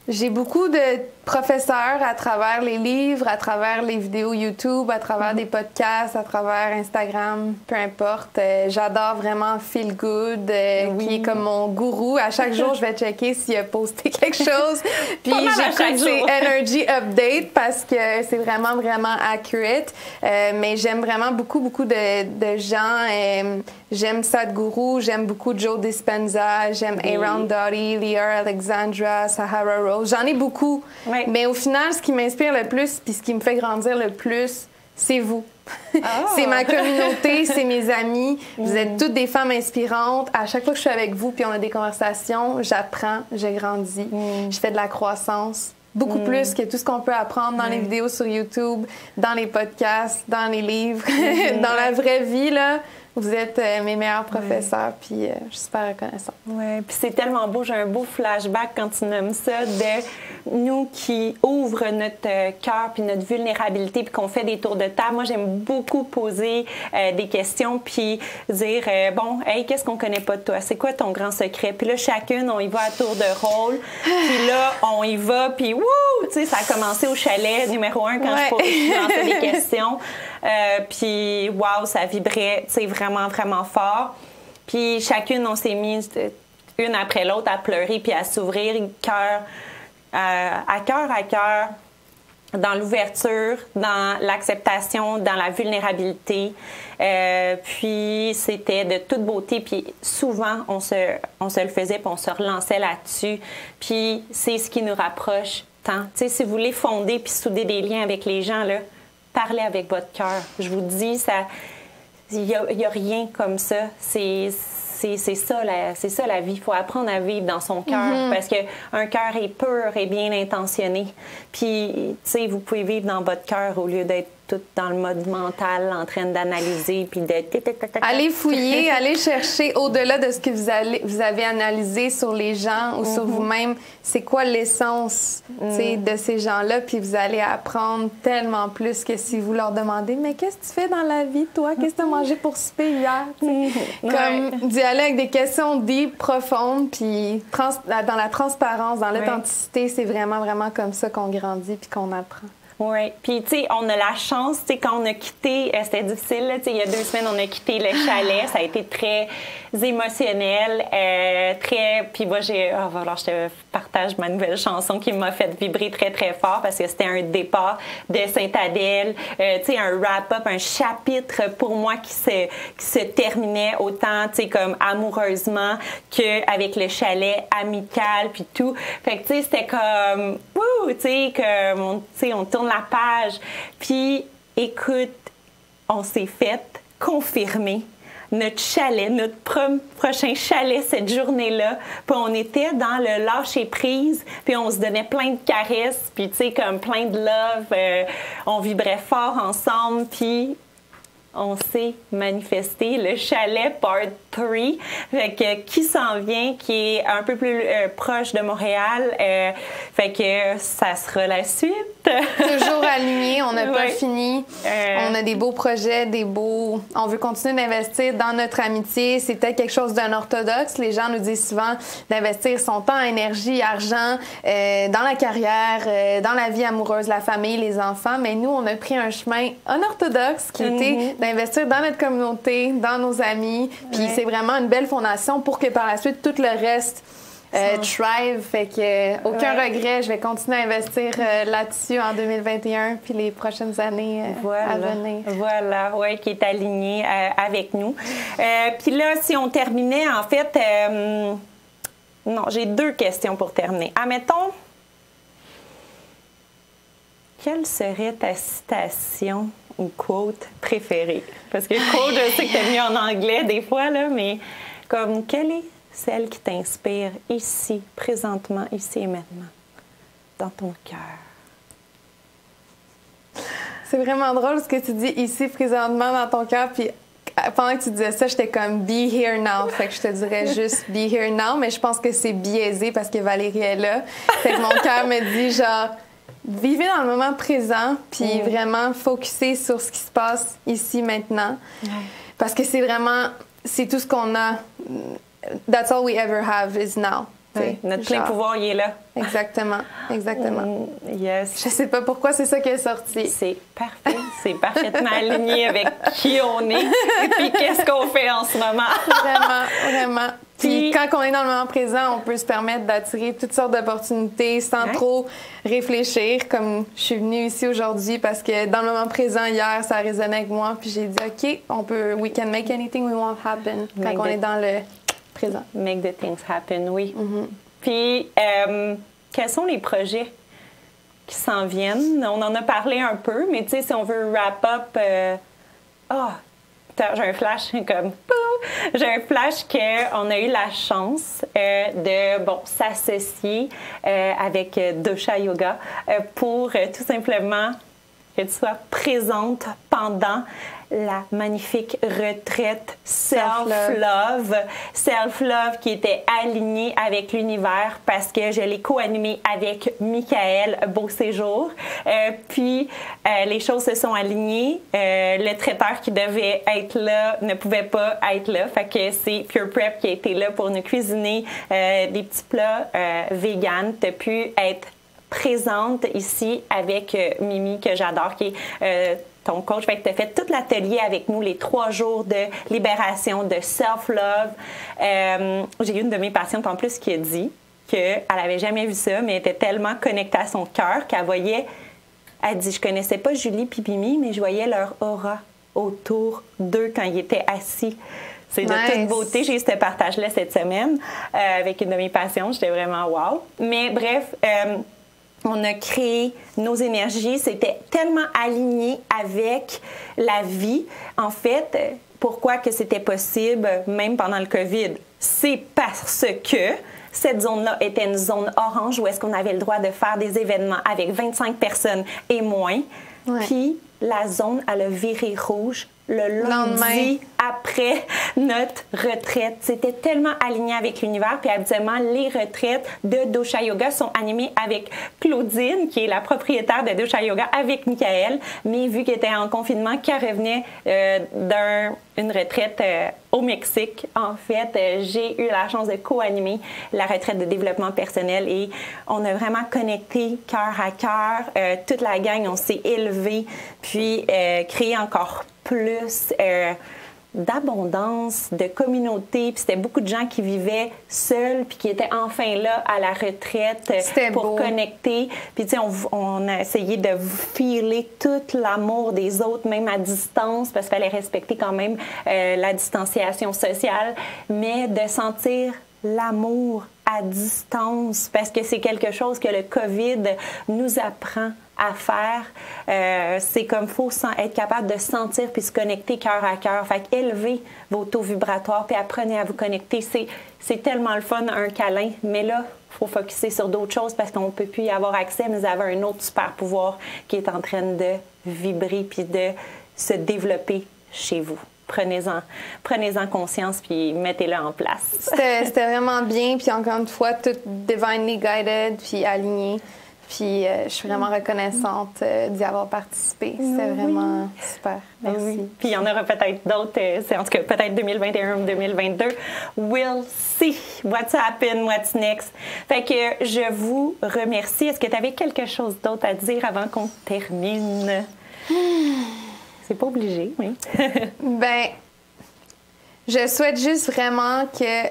J'ai beaucoup de professeurs à travers les livres, à travers les vidéos YouTube, à travers des podcasts, à travers Instagram, peu importe. J'adore vraiment Feel Good, qui est comme mon gourou. À chaque jour, je vais checker s'il a posté quelque chose. Puis j'écoute ses Energy Update parce que c'est vraiment, vraiment accurate. Mais j'aime vraiment beaucoup de gens. J'aime Sadhguru, j'aime beaucoup Joe Dispenza, j'aime Aaron Doughty, Leah Alexandra, Sahara Rose. J'en ai beaucoup. Oui. Mais au final, ce qui m'inspire le plus puis ce qui me fait grandir le plus, c'est vous. Oh. C'est ma communauté, c'est mes amis. Vous êtes toutes des femmes inspirantes. À chaque fois que je suis avec vous puis on a des conversations, j'apprends, je grandis, je fais de la croissance. Beaucoup plus que tout ce qu'on peut apprendre dans les vidéos sur YouTube, dans les podcasts, dans les livres, dans la vraie vie, là. Vous êtes mes meilleurs professeurs, puis je suis super reconnaissante. Oui, puis c'est tellement beau. J'ai un beau flashback quand tu nommes ça de nous qui ouvrent notre cœur puis notre vulnérabilité puis qu'on fait des tours de table. Moi, j'aime beaucoup poser des questions puis dire, bon, hey, qu'est-ce qu'on connaît pas de toi? C'est quoi ton grand secret? Puis là, chacune, on y va à tour de rôle. Puis là, on y va, puis wouh! Tu sais, ça a commencé au chalet numéro 1 quand je lançais des questions. Puis, wow, ça vibrait, tu sais, vraiment, vraiment fort. Puis, chacune, on s'est mis une après l'autre à pleurer puis à s'ouvrir cœur à cœur, dans l'ouverture, dans l'acceptation, dans la vulnérabilité. Puis, c'était de toute beauté. Puis, souvent, on se le faisait puis on se relançait là-dessus. Puis, c'est ce qui nous rapproche tant. Tu sais, si vous voulez fonder puis souder des liens avec les gens, là, parlez avec votre cœur. Je vous dis, il y a rien comme ça. C'est ça la vie. Il faut apprendre à vivre dans son cœur parce qu'un cœur est pur et bien intentionné. Puis, tu sais, vous pouvez vivre dans votre cœur au lieu d'être tout dans le mode mental, en train d'analyser puis de... Allez fouiller, allez chercher au-delà de ce que vous avez analysé sur les gens ou sur vous-même. C'est quoi l'essence de ces gens-là? Puis vous allez apprendre tellement plus que si vous leur demandez « Mais qu'est-ce que tu fais dans la vie, toi? Qu'est-ce que tu as mangé pour souper hier? » Comme d'y aller avec des questions deep, profondes, puis dans la transparence, dans l'authenticité, c'est vraiment, vraiment comme ça qu'on grandit puis qu'on apprend. Oui. Puis, tu sais, on a la chance, tu sais, quand on a quitté, c'était difficile, tu sais, il y a 2 semaines, on a quitté le chalet. Ça a été très émotionnel, très... Puis moi, voilà, je te partage ma nouvelle chanson qui m'a fait vibrer très, très fort parce que c'était un départ de Sainte-Adèle, tu sais, un wrap-up, un chapitre pour moi qui se terminait autant, tu sais, comme amoureusement qu'avec le chalet amical puis tout. Fait que, tu sais, c'était comme... Wouh! Tu sais, comme... Tu sais, on tourne la page. Puis, écoute, on s'est fait confirmer notre chalet, notre prochain chalet cette journée-là. Puis on était dans le lâcher-prise, puis on se donnait plein de caresses, puis tu sais, comme plein de love. On vibrait fort ensemble, puis on s'est manifesté le chalet part 3. Fait que qui s'en vient, qui est un peu plus proche de Montréal. Fait que ça sera la suite. Toujours aligné, on n'a pas fini. On a des beaux projets, on veut continuer d'investir dans notre amitié. C'est peut-être quelque chose d'un orthodoxe. Les gens nous disent souvent d'investir son temps, énergie, argent dans la carrière, dans la vie amoureuse, la famille, les enfants. Mais nous, on a pris un chemin unorthodoxe qui était d'investir dans notre communauté, dans nos amis. Puis c'est vraiment une belle fondation pour que par la suite, tout le reste thrive. Fait que aucun regret. Je vais continuer à investir là-dessus en 2021 puis les prochaines années à venir. Voilà, oui, qui est aligné avec nous. Puis là, si on terminait, en fait... non, j'ai 2 questions pour terminer. Admettons, quelle serait ta citation ou quote préférée? Parce que quote, je sais que tu as mis en anglais des fois, là, mais comme quelle est celle qui t'inspire ici, présentement, ici et maintenant, dans ton cœur? C'est vraiment drôle ce que tu dis ici, présentement, dans ton cœur, puis pendant que tu disais ça, j'étais comme « be here now ». Fait que je te dirais juste « be here now », mais je pense que c'est biaisé parce que Valérie est là. Fait que mon cœur me dit genre... Vivez dans le moment présent, puis vraiment focuser sur ce qui se passe ici, maintenant. Parce que c'est vraiment, c'est tout ce qu'on a. That's all we ever have is now. sais. Notre plein pouvoir, il est là. Exactement, exactement. Yes. Je sais pas pourquoi c'est ça qui est sorti. C'est parfait. C'est parfaitement aligné avec qui on est et puis qu'est-ce qu'on fait en ce moment. Vraiment, vraiment. Puis quand on est dans le moment présent, on peut se permettre d'attirer toutes sortes d'opportunités sans trop réfléchir. Comme je suis venue ici aujourd'hui parce que dans le moment présent, hier, ça a résonné avec moi. Puis j'ai dit, OK, we can make anything we want happen quand on est dans le présent. Make the things happen, oui. Puis, quels sont les projets qui s'en viennent? On en a parlé un peu, mais tu sais, si on veut wrap up... j'ai un flash comme... J'ai un flash qu'on a eu la chance de s'associer avec Dosha Yoga pour tout simplement que tu sois présente pendant la magnifique retraite Self-Love. Self-Love qui était alignée avec l'univers parce que je l'ai co-animée avec Michael Beauséjour. Puis, les choses se sont alignées. Le traiteur qui devait être là ne pouvait pas être là. Fait que c'est Pure Prep qui a été là pour nous cuisiner des petits plats vegan. Tu as pu être présente ici avec Mimi, que j'adore, qui est ton coach. Fait que tu as fait tout l'atelier avec nous, les 3 jours de libération, de self-love. J'ai eu une de mes patientes en plus qui a dit qu'elle n'avait jamais vu ça, mais elle était tellement connectée à son cœur qu'elle voyait... Elle dit, je connaissais pas Julie puis Mimi, mais je voyais leur aura autour d'eux quand ils étaient assis. C'est de toute beauté. J'ai eu ce partage-là cette semaine avec une de mes patientes. J'étais vraiment wow. Mais bref... on a créé nos énergies. C'était tellement aligné avec la vie. En fait, pourquoi que c'était possible, même pendant le COVID? C'est parce que cette zone-là était une zone orange où est-ce qu'on avait le droit de faire des événements avec 25 personnes et moins. Puis, la zone, elle a viré rouge le lundi après notre retraite. C'était tellement aligné avec l'univers. Puis habituellement, les retraites de Dosha Yoga sont animées avec Claudine, qui est la propriétaire de Dosha Yoga, avec Michael. Mais vu qu'elle était en confinement, qu'elle revenait d'une retraite au Mexique, en fait, j'ai eu la chance de co-animer la retraite de développement personnel et on a vraiment connecté cœur à cœur. Toute la gang, on s'est élevé, puis créé encore plus d'abondance, de communauté. Puis c'était beaucoup de gens qui vivaient seuls puis qui étaient enfin là à la retraite pour connecter. Puis tu sais, on a essayé de filer tout l'amour des autres, même à distance, parce qu'il fallait respecter quand même la distanciation sociale, mais de sentir l'amour à distance, parce que c'est quelque chose que le COVID nous apprend à faire. C'est comme faut être capable de sentir puis se connecter cœur à cœur. Fait qu'élevez vos taux vibratoires puis apprenez à vous connecter. C'est tellement le fun, un câlin, mais là, il faut focusser sur d'autres choses parce qu'on ne peut plus y avoir accès, mais vous avez un autre super pouvoir qui est en train de vibrer puis de se développer chez vous. Prenez-en conscience puis mettez-le en place. C'était vraiment bien, puis encore une fois, tout divinely guided puis aligné. Puis je suis vraiment reconnaissante d'y avoir participé. C'était vraiment super. Merci. Oui. Puis il y en aura peut-être d'autres, en tout cas peut-être 2021 ou 2022. We'll see what's happened, what's next. Fait que je vous remercie. Est-ce que tu avais quelque chose d'autre à dire avant qu'on termine? C'est pas obligé, oui. Ben, je souhaite juste vraiment que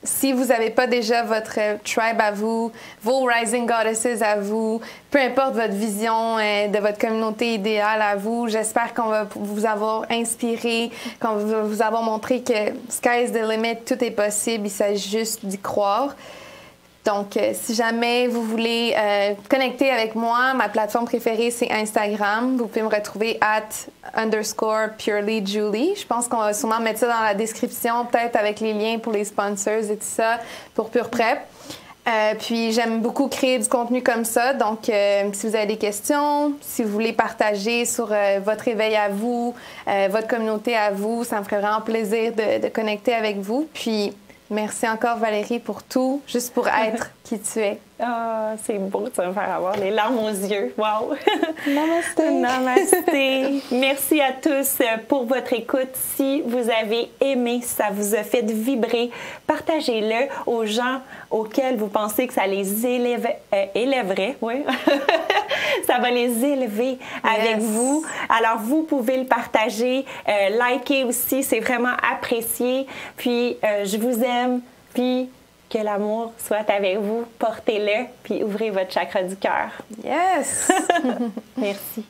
si vous n'avez pas déjà votre tribe à vous, vos Rising Goddesses à vous, peu importe votre vision de votre communauté idéale à vous, j'espère qu'on va vous avoir inspiré, qu'on va vous avoir montré que sky is the limit, tout est possible, il s'agit juste d'y croire. Donc, si jamais vous voulez connecter avec moi, ma plateforme préférée, c'est Instagram. Vous pouvez me retrouver @_purelyjulie. Je pense qu'on va sûrement mettre ça dans la description, peut-être avec les liens pour les sponsors et tout ça, pour Pure Prep. Puis, j'aime beaucoup créer du contenu comme ça. Donc, si vous avez des questions, si vous voulez partager sur votre éveil à vous, votre communauté à vous, ça me ferait vraiment plaisir de connecter avec vous. Puis, merci encore, Valérie, pour tout, juste pour être qui tu es. Ah, c'est beau, tu vas me faire avoir les larmes aux yeux. Wow! Namasté! Namasté! Merci à tous pour votre écoute. Si vous avez aimé, ça vous a fait vibrer, partagez-le aux gens auxquels vous pensez que ça les élèverait. Oui. Ça va les élever avec vous. Alors, vous pouvez le partager, liker aussi, c'est vraiment apprécié. Puis, je vous aime, puis que l'amour soit avec vous. Portez-le, puis ouvrez votre chakra du cœur. Yes! Merci.